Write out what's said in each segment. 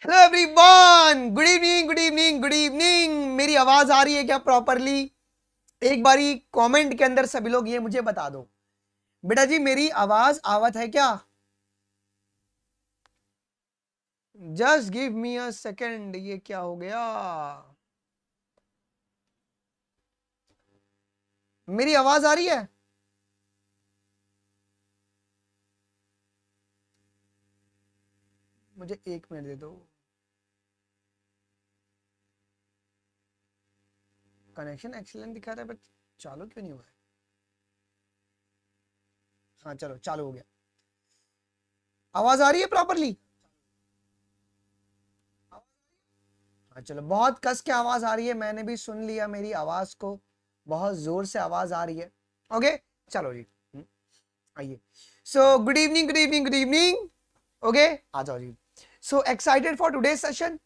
Hello everyone, good evening good evening good evening. मेरी आवाज आ रही है क्या प्रॉपरली? एक बारी कमेंट के अंदर सभी लोग ये मुझे बता दो बेटा जी, मेरी आवाज आवत है क्या? Just give me a second. ये क्या हो गया? मेरी आवाज आ रही है? मुझे 1 मिनट दे दो। कनेक्शन एक्सीलेंट दिखा रहा है बट चालू क्यों नहीं हुआ है? हाँ चलो, चालू हो गया। आवाज आ रही है प्रॉपरली? हाँ चलो, बहुत कस के आवाज आ रही है, मैंने भी सुन लिया मेरी आवाज को। बहुत जोर से आवाज आ रही है। ओके चलो जी। आइए। So good evening good evening good evening. Okay, आ जाओ जी। So excited for today session.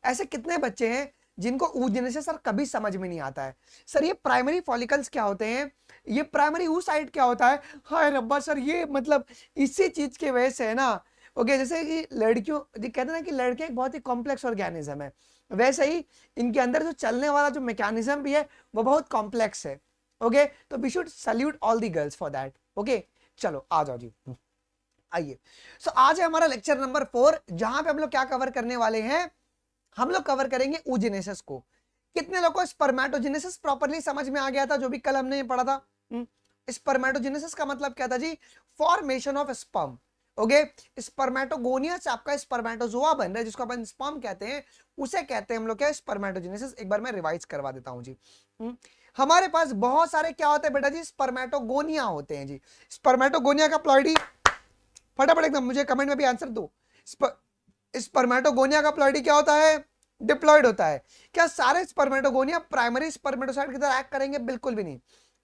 ऐसे कितने बच्चे हैं जिनको ऊजेनेसिस सर कभी समझ में नहीं आता है? सर ये प्राइमरी फॉलिकल्स क्या होते हैं, ये प्राइमरी oocyte क्या होता है? हाय रब्बा सर, ये मतलब इसी चीज की वजह से है ना। ओके, जैसे कि लड़कियों कहते हैं ना कि लड़के एक बहुत ही कॉम्प्लेक्स ऑर्गेनिज्म है, वैसे ही इनके अंदर जो चलने वाला जो मैकेनिज्म भी है वो बहुत कॉम्प्लेक्स है। ओके, तो we should salute all the girls for that. Okay चलो आ जाओ जी। आइए। सो आज है हमारा लेक्चर नंबर 4, जहां पे हम लोग क्या कवर करने वाले हैं? हम लोग कवर करेंगे oogenesis को। कितने लोगों को स्पर्मेटोजेनेसिस प्रॉपर्ली समझ में आ गया था, जो भी कल हमने पढ़ा था? स्पर्मेटोजेनेसिस का मतलब क्या था जी? Formation of sperm. Okay, spermatogonia से आपका स्पर्मेटोजोआ बन रहा है, जिसको अपन स्पर्म कहते हैं, उसे कहते हैं हम लोग क्या? स्पर्मेटोजेनेसिस। एक बार मैं रिवाइज करवा देता हूं जी। हमारे पास बहुत सारे क्या होते हैं बेटा जी? स्पर्मेटोगोनिया होते हैं जी। स्पर्मेटोगोनिया का प्लॉइडी फटाफट एकदम मुझे कमेंट में भी आंसर दो। स्पर्मेटोगोनिया का प्लॉइडी क्या होता है? डिप्लॉइड होता है। क्या सारे स्पर्मेटोगोनिया प्राइमरी स्पर्मेटोसाइट की तरह एक्ट करेंगे? बिल्कुल भी नहीं।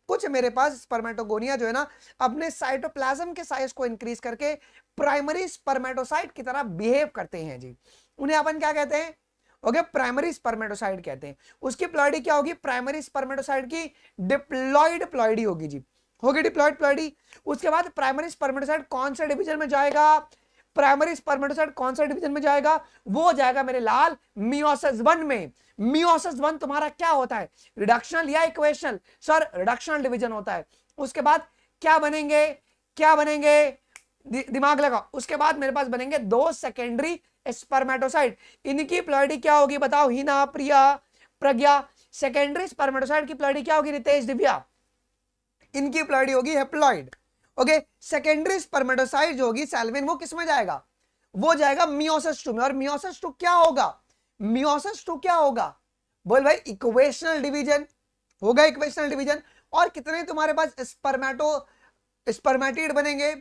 कुछ मेरे पास स्पर्मेटोगोनिया जो है ना, अपने साइटोप्लाज्म के साइज को इंक्रीज करके प्राइमरी स्पर्मेटोसाइट की तरह बिहेव करते हैं जी। उन्हें अपन क्या कहते हैं? ओके, प्राइमरी स्पर्मेटोसाइट कहते हैं। उसकी प्लॉइडी क्या होगी? प्राइमरी स्पर्मेटोसाइट की डिप्लॉइड प्लॉइडी होगी जी। होगी डिप्लॉइड प्लॉइडी। उसके बाद प्राइमरी स्पर्मेटोसाइट कौन से डिवीजन में जाएगा? प्राइमरी स्पर्मेटोसाइट कौन सा डिवीजन में जाएगा? वो जाएगा मेरे लाल मियोसिस 1 में। मियोसिस 1 तुम्हारा क्या होता है? रिडक्शनल या इक्वेशनल? सर रिडक्शनल डिवीजन होता है। उसके बाद क्या बनेंगे? क्या बनेंगे? दिमाग लगा। उसके बाद मेरे पास बनेंगे 2 सेकेंडरी स्पर्मेटोसाइट। इनकी प्लॉइडी क्या होगी बताओ? हिना, प्रिया, प्रज्ञा। सेकेंडरी स्पर्मेटोसाइट की प्लॉइडी क्या होगी? रितेश, दिव्या। इनकी प्लॉइडी होगी हेप्लॉइड। ओके, सेकेंडरी स्पर्मेटोसाइट जो होगी सैल्विन, वो किस में जाएगा? वो जाएगा मियोसिस 2 में। और मियोसिस 2 क्या होगा? मियोसिस 2 क्या होगा? बोल भाई, इक्वेशनल डिवीजन होगा। Equational division. और कितने तुम्हारे पास स्पर्मेटिड बनेंगे?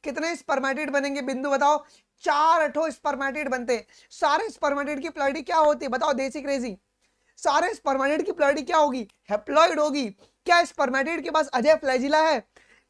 कितने स्पर्मेटिड बनेंगे बिंदु बताओ? 4 स्पर्मेटिड बनते हैं। सारे स्पर्मेटिड की प्लॉइडी क्या होती है बताओ? देसी क्रेजी, सारे स्पर्मेटिड की प्लॉइडी क्या होगी? हेप्लॉइड होगी। क्या स्पर्मेटिड के पास अजय फ्लैजिला है?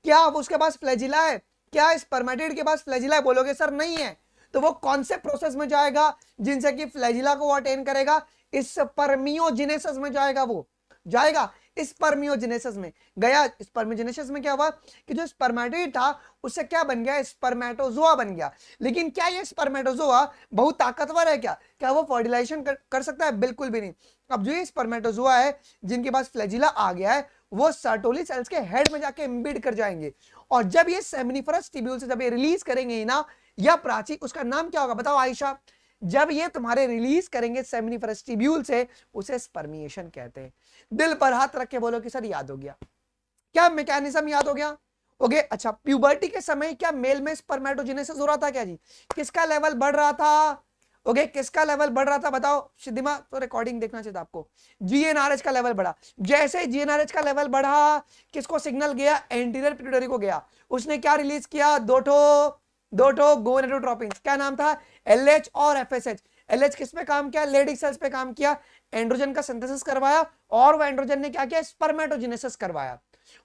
क्या अब उसके पास फ्लैजिला है? क्या स्पर्मेटिड के पास फ्लैजिला है? बोलोगे सर नहीं है। तो वो कौन से प्रोसेस में जाएगा जिनसे कि फ्लैजिला को अटेन करेगा? स्पर्मियोजेनेसिस में जाएगा। वो जाएगा स्पर्मियोजेनेसिस में। गया स्पर्मियोजेनेसिस में क्या हुआ कि जो स्पर्मेटिड था उससे क्या बन गया? स्पर्मेटोजोआ बन गया। लेकिन क्या ये स्पर्मेटोजोआ बहुत ताकतवर है? क्या वो फर्टिलाइजेशन कर सकता है? बिल्कुल भी नहीं। अब जो ये स्पर्मेटोजोआ है जिनके पास फ्लैजिला आ गया है, वो सर्टोली सेल्स के हेड में जाके एम्बिड कर जाएंगे। और जब ये सेमिनिफरस ट्यूब्यूल से जब ये रिलीज करेंगे ना, या प्राची, उसका नाम क्या होगा बताओ आयशा? जब ये तुम्हारे रिलीज करेंगे सेमिनिफरस ट्यूब्यूल से, उसे स्पर्मिएशन कहते हैं। दिल पर हाथ रख के बोलो कि सर याद हो गया। क्या मैकेनिज्म याद हो गया? ओके अच्छा, प्यूबर्टी के समय क्या मेल में स्पर्मेटोजेनेसिस हो रहा था क्या जी? किसका लेवल बढ़ रहा था? ओके, किसका लेवल बढ़ रहा था बताओ? सिद्धिमा, तो रिकॉर्डिंग देखना चाहिए था आपको। जीएनआरएच का लेवल बढ़ा। जैसे जीएनआरएच का लेवल बढ़ा, किसको सिग्नल गया? एंटीरियर पिट्यूटरी को गया। उसने क्या रिलीज किया? दो ठो गोनेडोट्रोपिन्स। क्या नाम था? एलएच और एफएसएच। एलएच किस पे काम किया? लेडिक सेल्स पे काम किया, एंड्रोजन का सिंथेसिस करवाया। और वो एंड्रोजन ने क्या किया? स्पर्मेटोजेनेसिस करवाया।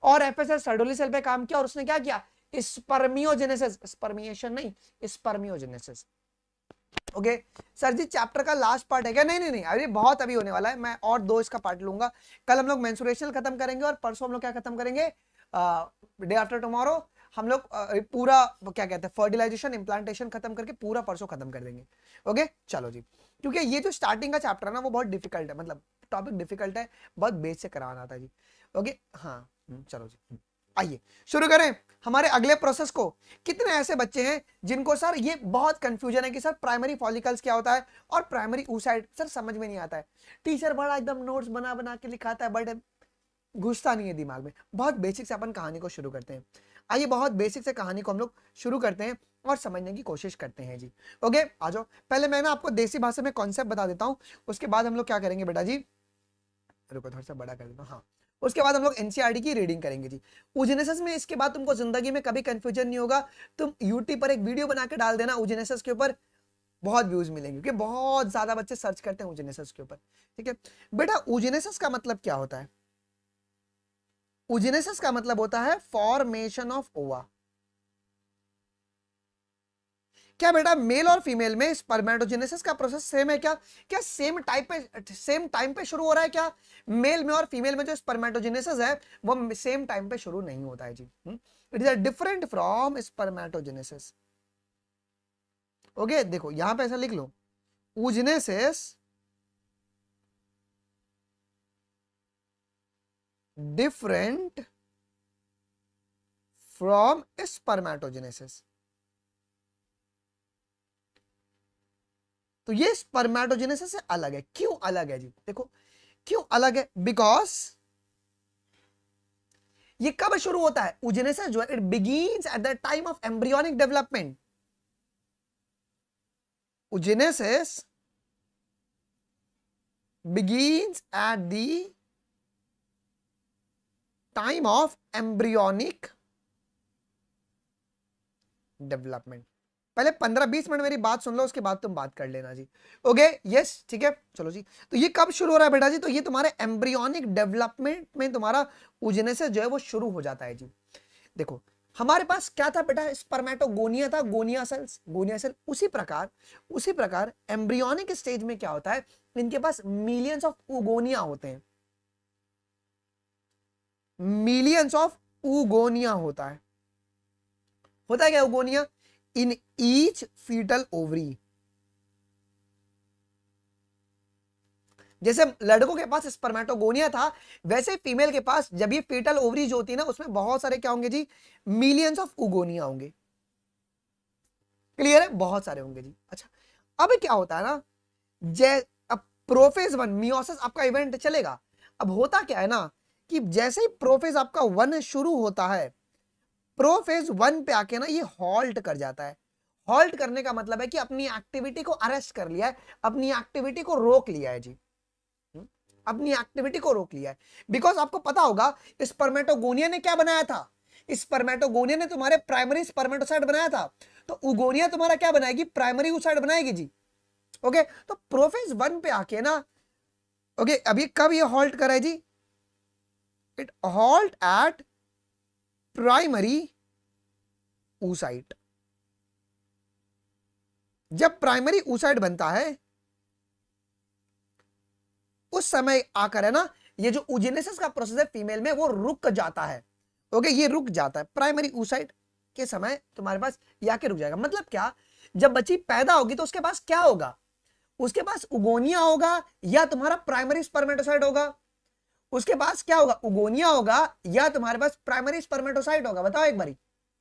और एफएसएच सर्डोली सेल पे काम किया, और उसने क्या किया? स्पर्मियोजेनेसिस। स्पर्मिएशन नहीं, स्पर्मियोजेनेसिस। ओके सर जी, चैप्टर का लास्ट पार्ट है क्या? नहीं नहीं नहीं, अभी बहुत अभी होने वाला है। मैं और 2 इसका पार्ट लूंगा। कल हम लोग मेंस्ट्रुएशन खत्म करेंगे और परसों हम लोग क्या खत्म करेंगे? डे आफ्टर टुमारो हम लोग पूरा क्या कहते हैं फर्टिलाइजेशन इम्प्लांटेशन खत्म करके पूरा परसों खत्म कर देंगे। ओके चलो जी, क्योंकि ये जो स्टार्टिंग का चैप्टर है ना वो बहुत डिफिकल्ट है, मतलब टॉपिक डिफिकल्ट है, बहुत बेस से कराना था जी। ओके हाँ चलो जी, आइए शुरू करें हमारे अगले प्रोसेस को। कितने ऐसे बच्चे हैं जिनको सर ये बहुत कंफ्यूजन है कि सर प्राइमरी फॉलिकल्स क्या होता है और प्राइमरी oocyte सर समझ में नहीं आता है। टीचर बड़ा एकदम नोट्स बना बना के लिखाता है बट घुसता नहीं है दिमाग में। बहुत बेसिक से अपन कहानी को शुरू करते हैं। आइए बहुत बेसिक से कहानी को हम लोग शुरू करते हैं और समझने की कोशिश करते हैं जी। ओके आ जाओ, पहले मैं ना आपको देसी भाषा में कॉन्सेप्ट बता देता हूं, उसके बाद हम लोग क्या करेंगे बेटा जी, रुको थोड़ा सा बड़ा कर देता हूं। हाँ उसके बाद हम लोग एनसीईआरटी की रीडिंग करेंगे जी। ऊजेनेसिस में इसके बाद तुमको जिंदगी में कभी कंफ्यूजन नहीं होगा। तुम यूट्यूब पर एक वीडियो बना के डाल देना ऊजेनेसिस के ऊपर, बहुत व्यूज मिलेंगे क्योंकि बहुत ज्यादा बच्चे सर्च करते हैं ऊजेनेसिस के ऊपर। ठीक है बेटा, ऊजेनेसिस का मतलब क्या होता है? ऊजेनेसिस का मतलब होता है फॉर्मेशन ऑफ ओवा। क्या बेटा मेल और फीमेल में स्पर्मेटोजेनेसिस का प्रोसेस सेम है क्या? क्या सेम टाइम पे शुरू हो रहा है क्या? मेल में और फीमेल में जो स्पर्मेटोजेनेसिस है वो सेम टाइम पे शुरू नहीं होता है जी। It is different from spermatogenesis. Okay देखो यहां पे ऐसा लिख लो, oogenesis डिफरेंट फ्रॉम स्पर्मेटोजेनेसिस। तो ये स्पर्मेटोजेनेसिस से अलग है। क्यों अलग है जी? देखो क्यों अलग है, बिकॉज ये कब शुरू होता है? oogenesis जो है it begins at the time of embryonic development. oogenesis begins at the time of embryonic development। पहले 15-20 मिनट मेरी बात सुन लो, उसके बाद तुम बात कर लेना जी। ओके यस ठीक है चलो जी। तो ये कब शुरू हो रहा है बेटा जी? तो ये तुम्हारे एम्ब्रियोनिक डेवलपमेंट में तुम्हारा oogenesis जो है वो शुरू हो जाता है जी। देखो हमारे पास क्या था बेटा? स्पर्मेटोगोनिया था, गोनिया सेल। उसी प्रकार एम्ब्रियोनिक स्टेज में क्या होता है, इनके पास मिलियंस ऑफ oogonia होते हैं। मिलियंस ऑफ oogonia होता है क्या oogonia? In each fetal ovary. जैसे लड़कों के पास स्पर्मेटोगोनिया था, वैसे फीमेल के पास जब ये फीटल ओवरी जो होती है ना उसमें बहुत सारे क्या होंगे जी? मिलियंस ऑफ oogonia होंगे। क्लियर है? बहुत सारे होंगे जी। अच्छा अब क्या होता है ना, अब प्रोफेज 1 मियोसिस आपका इवेंट चलेगा। अब होता क्या है ना कि जैसे ही प्रोफेज आपका 1 शुरू होता है, प्रोफेज 1 पे आके ना ये हॉल्ट कर जाता है। हॉल्ट करने का मतलब है कि अपनी एक्टिविटी को अरेस्ट कर लिया है, अपनी एक्टिविटी को रोक लिया है जी। अपनी एक्टिविटी को रोक लिया है। बिकॉज आपको पता होगा स्पर्मेटोगोनिया ने क्या बनाया था? स्पर्मेटोगोनिया ने तुम्हारे प्राइमरी स्पर्मेटोसाइट बनाया था, तो oogonia तुम्हारा क्या बनाएगी? प्राइमरी oocyte बनाएगी जी। ओके तो प्रोफेज 1 पे आके ना, ओके अभी कब ये हॉल्ट करा है जी? It halt at primary oocyte। जब प्राइमरी oocyte बनता है उस समय आकर है ना ये जो oogenesis का प्रोसेस है फीमेल में वो रुक जाता है। ओके ये रुक जाता है प्राइमरी oocyte के समय तुम्हारे पास ये आके रुक जाएगा। मतलब क्या, जब बच्ची पैदा होगी तो उसके पास क्या होगा? उसके पास oogonia होगा या तुम्हारा प्राइमरी स्पर्मेटोसाइट होगा? उसके पास क्या होगा? oogonia होगा या तुम्हारे पास प्राइमरी स्पर्मेटोसाइट होगा? बताओ एक बारी,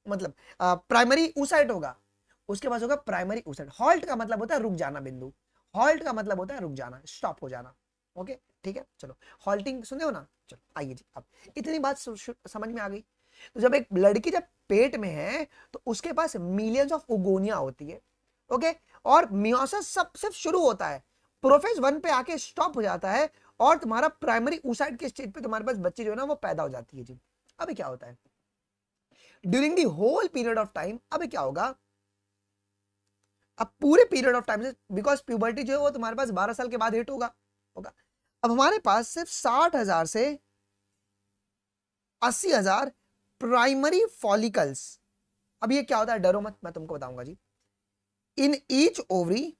मतलब प्राइमरी oocyte होगा, उसके पास होगा प्राइमरी oocyte। हॉल्ट का मतलब होता है रुक जाना बिंदु, हॉल्ट का मतलब होता है रुक जाना, स्टॉप हो जाना। ओके ठीक है चलो, हॉल्टिंग सुने हो ना? चलो आइए जी, अब इतनी बात समझ में आ गई। तो जब एक लड़की जब पेट में है तो उसके पास मिलियंस ऑफ oogonia होती है। ओके और मियोसिस सब सिर्फ शुरू होता है, प्रोफेज 1 पे आके स्टॉप हो जाता है और तुम्हारा प्राइमरी oocyte के स्टेज पे तुम्हारे पास बच्ची जो है ना वो पैदा हो जाती है जी। अभी क्या होता है during the whole period of time? अब क्या होगा, अब पूरे पीरियड ऑफ टाइम से, बिकॉज प्यूबर्टी जो है वो तुम्हारे पास 12 साल के बाद हिट होगा। अब हमारे पास सिर्फ 60,000 से 80,000 प्राइमरी फॉलिकल्स। अब ये क्या होता है, डरो मत, मैं तुमको बताऊंगा जी। इन ईच ओवरी,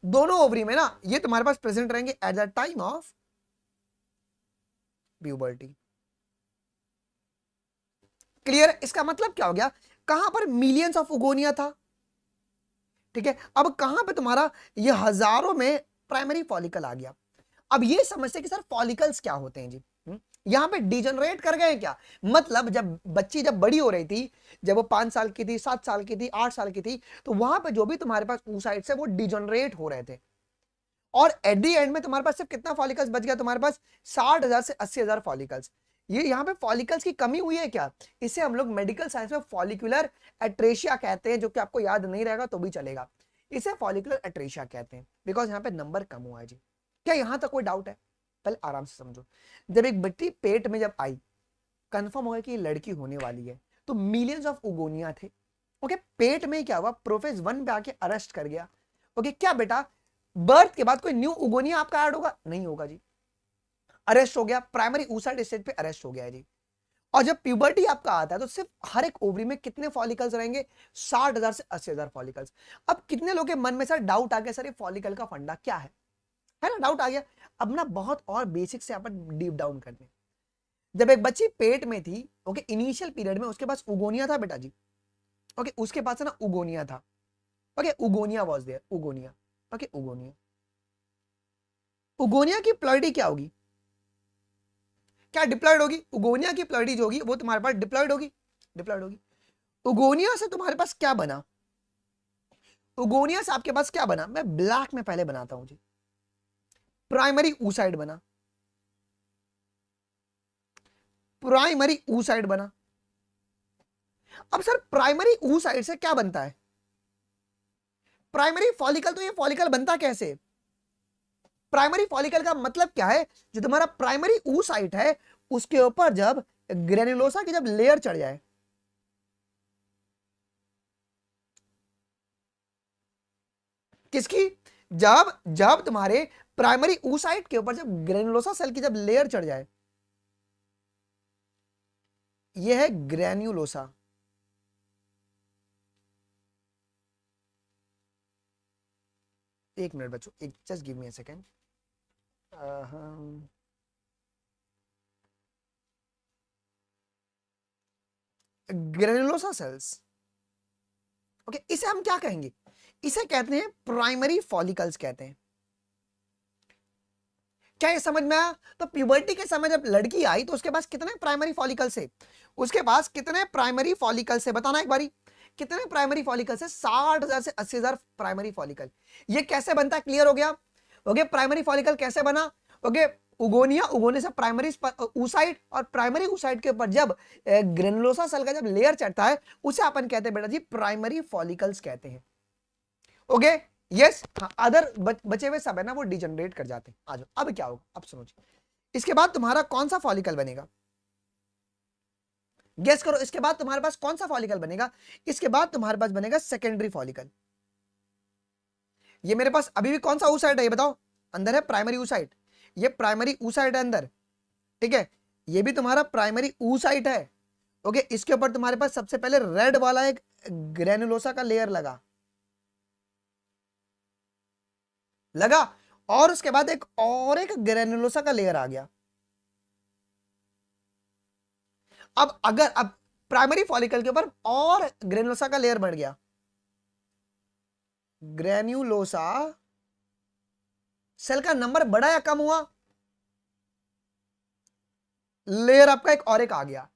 दोनों ओवरी में ना ये तुम्हारे पास प्रेजेंट रहेंगे eight the time of puberty. Clear? इसका मतलब क्या हो गया, कहां पर मिलियंस ऑफ उगोनिया था, ठीक है, अब कहां पे तुम्हारा ये हजारों में प्राइमरी फॉलिकल आ गया। अब ये समझते कि सर फॉलिकल्स क्या होते हैं जी, यहां पे डिजनरेट कर गए क्या, मतलब जब बच्ची जब बड़ी हो रही थी, जब वो 5 साल की थी, 7 साल की थी, 8 साल की थी, तो वहां पे जो भी तुम्हारे पास oocytes है वो डिजनरेट हो रहे थे, और एट द एंड में तुम्हारे पास सिर्फ कितना फॉलिकल्स बच गया, तुम्हारे पास 60,000 से 80,000 फॉलिकल्स। ये यहाँ पे फॉलिकल्स की कमी हुई है क्या, इसे हम लोग मेडिकल साइंस में फॉलिकुलर एट्रेशिया कहते हैं, जो कि आपको याद नहीं रहेगा तो भी चलेगा, इसे फॉलिकुलर एट्रेशिया कहते हैं, बिकॉज यहाँ पे नंबर कम हुआ है जी। क्या यहां तक कोई डाउट है? पहले आराम से समझो, जब एक बच्ची पेट में जब आई, कंफर्म हो गया कि ये लड़की होने वाली है, तो मिलियंस ऑफ उगोनिया थे, ओके, पेट में क्या हुआ, प्रोफेज 1 पे आके अरेस्ट कर गया, ओके, क्या बेटा बर्थ के बाद कोई न्यू उगोनिया आपका ऐड होगा? नहीं होगा जी, अरेस्ट हो गया, प्राइमरी oocyte स्टेज पे अरेस्ट हो गया है जी। और जब प्यूबर्टी आपका आता है तो सिर्फ हर एक ओवरी में कितने फॉलिकल्स रहेंगे, 60,000 से 80,000 फॉलिकल्स। अब कितने लोगों के मन में सर डाउट आ गया, सर ये फॉलिकल का फंडा क्या है ना, डाउट आ गया। अब ना बहुत और बेसिक से अपन डीप डाउन करते हैं। जब एक बच्ची पेट में थी, ओके, इनिशियल पीरियड में उसके पास उगोनिया था बेटा जी, ओके, उसके पास ना उगोनिया था, okay, oogonia was there, oogonia, okay, oogonia, oogonia की प्लॉइडी क्या होगी, क्या डिप्लॉयड होगी, उगोनिया की प्लॉइडी जो होगी वो तुम्हारे पास डिप्लॉयड होगी, डिप्लॉयड होगी। उगोनिया से तुम्हारे पास क्या बना, उगोनिया से आपके पास क्या बना, मैं ब्लैक में पहले बनाता हूं जी, प्राइमरी oocyte बना, प्राइमरी oocyte बना। अब सर प्राइमरी oocyte से क्या बनता है, प्राइमरी फॉलिकल, तो ये फॉलिकल बनता कैसे, प्राइमरी फॉलिकल का मतलब क्या है, जो तुम्हारा प्राइमरी oocyte है उसके ऊपर जब ग्रेनुलोसा की जब लेयर चढ़ जाए, किसकी, जब जब तुम्हारे प्राइमरी oocyte के ऊपर जब ग्रेनुलोसा सेल की जब लेयर चढ़ जाए, यह है ग्रेन्युलोसा, एक मिनट बच्चों, एक just give me a second, granulosa cells, okay, इसे हम क्या कहेंगे, इसे कहते हैं प्राइमरी फॉलिकल्स कहते हैं। क्या ये समझ में आया? तो प्यूबर्टी के समय जब लड़की आई तो उसके पास कितने प्राइमरी फॉलिकल्स है, उसके पास कितने प्राइमरी फॉलिकल्स है, बताना एक बारी, कितने प्राइमरी फॉलिकल्स है, 60,000 से 80,000 प्राइमरी फॉलिकल। ये कैसे बनता है, क्लियर हो गया, ओके, प्राइमरी फॉलिकल कैसे बना, ओके, उगोनिया, उगोने से प्राइमरी oocyte, और प्राइमरी oocyte के ऊपर जब ग्रेनुलोसा सेल का जब लेयर चढ़ता है उसे अपन कहते हैं बेटा जी प्राइमरी फॉलिकल्स कहते हैं, ओके, यस, अदर बचे हुए सब है ना वो डिजनरेट कर जाते हैं। आ जाओ, अब क्या होगा, अब सुनो जी, इसके बाद तुम्हारा कौन सा फॉलिकल बनेगा, गेस करो, इसके बाद तुम्हारे पास कौन सा फॉलिकल बनेगा, इसके बाद तुम्हारे पास बनेगा सेकेंडरी फॉलिकल। ये मेरे पास अभी भी कौन सा oocyte है ये बताओ, अंदर है प्राइमरी oocyte, ये प्राइमरी oocyte है अंदर, ठीक है, ये भी तुम्हारा प्राइमरी oocyte है, ओके, इसके ऊपर तुम्हारे पास सबसे पहले रेड वाला एक ग्रेनुलोसा का लेयर लगा, और उसके बाद एक और एक ग्रेनुलोसा का लेयर आ गया। अब अगर अब प्राइमरी फॉलिकल के ऊपर और ग्रेनुलोसा का लेयर बढ़ गया, ग्रेन्युलोसा सेल का नंबर बढ़ा या कम हुआ, लेयर आपका एक और एक आ गया,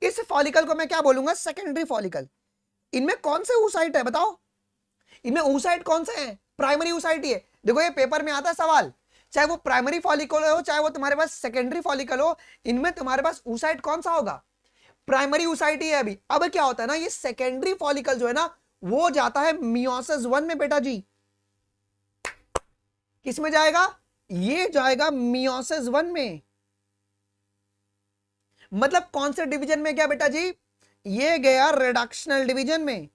इस फॉलिकल को मैं क्या बोलूंगा, सेकेंडरी फॉलिकल। इनमें कौन से oocyte है बताओ, इनमें oocyte कौन से हैं, प्राइमरी oocyte ही है। देखो ये पेपर में आता है सवाल, चाहे वो प्राइमरी फॉलिकल हो चाहे वो तुम्हारे पास सेकेंडरी फॉलिकल हो, इनमें तुम्हारे पास oocyte कौन सा होगा, प्राइमरी oocyte ही है अभी। अब क्या होता है ना, ये सेकेंडरी फॉलिकल जो है ना वो जाता है मियोसिस 1 में बेटा जी, किस में जाएगा, ये जाएगा मियोसिस 1 में, मतलब कौन से डिवीजन में गया बेटा जी, ये गया रिडक्शनल डिवीजन में,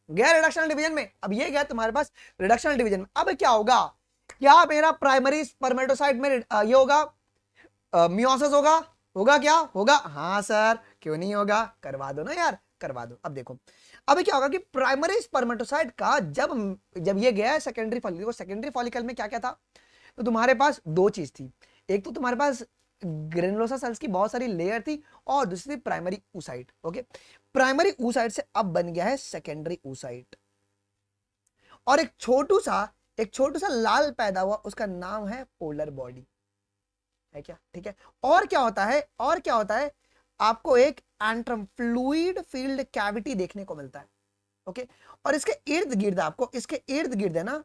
गया रिडक्शनल डिवीजन में। अब ये गया तुम्हारे पास रिडक्शनल डिवीजन में। अब क्या होगा, क्या मेरा प्राइमरी स्पर्मेटोसाइट में ये होगा मियोसिस होगा, होगा क्या होगा, हाँ सर क्यों नहीं होगा, करवा दो ना यार, करवा दो। अब देखो अब क्या होगा कि प्राइमरी स्पर्मेटोसाइट का जब जब ये गया है सेकेंडरी फॉलिकल, सेकेंडरी फॉलिकल में क्या क्या था, तो तुम्हारे पास दो चीज थी, एक तो तुम्हारे पास ग्रेनुलोसा सेल्स की बहुत सारी लेयर थी और दूसरी थी primary oocyte। Okay, primary oocyte से अब बन गया है सेकेंडरी oocyte, और एक छोटू सा लाल पैदा हुआ, उसका नाम है पोलर बॉडी, है क्या? ठीक है। और क्या होता है, आपको एक एंट्रम फ्लूइड फील्ड कैविटी देखने को मिलता है। ओके, और इसके इर्द गिर्द है ना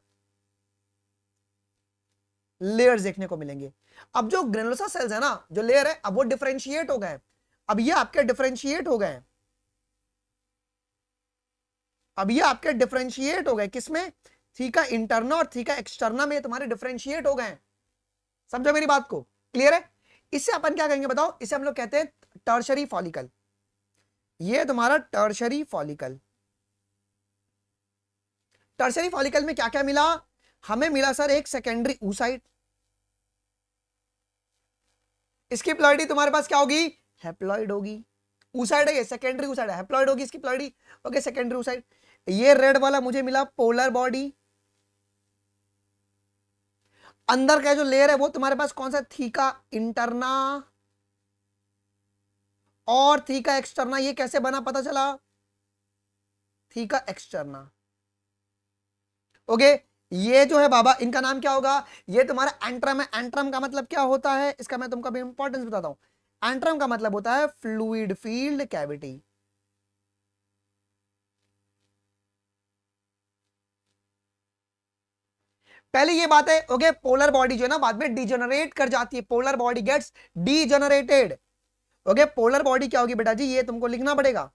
लेयर्स देखने को मिलेंगे। अब जो ग्रेनुलोसा सेल्स है ना, जो लेयर है, अब वो डिफरेंशिएट हो गए। अब ये आपके डिफरेंशिएट हो गए, किसमें? थीका इंटरना और थीका एक्सटर्ना में तुम्हारे डिफरेंशिएट हो गए। समझो मेरी बात को? क्लियर है? इससे अपन क्या करेंगे बताओ? इसे हम लोग कहते हैं टर्शरी फॉलिकल। ये तुम्हारा टर्शरी फॉलिकल में क्या क्या मिला हमें? मिला सर एक सेकेंडरी oocyte। इसकी प्लॉइडी तुम्हारे पास क्या होगी? हैप्लॉइड होगी। oocyte है ये, सेकेंडरी oocyte है, हैप्लॉइड होगी इसकी प्लॉइडी। Okay, secondary oocyte। ये रेड वाला मुझे मिला पोलर बॉडी। अंदर का जो लेयर है वो तुम्हारे पास कौन सा? थीका इंटरना और थीका एक्सटर्ना। ये कैसे बना पता चला? Theca externa. ओके, ये जो है बाबा, इनका नाम क्या होगा? ये तुम्हारा एंट्रम है। एंट्रम का मतलब क्या होता है इसका मैं तुमको अभी इंपॉर्टेंस बताता हूं। एंट्रम का मतलब होता है फ्लूइड फील्ड कैविटी। पहले ये बात है। ओके, पोलर बॉडी जो है ना बाद में डिजेनरेट कर जाती है। Polar body gets degenerated. Okay, polar body क्या होगी बेटा जी? ये तुमको लिखना पड़ेगा,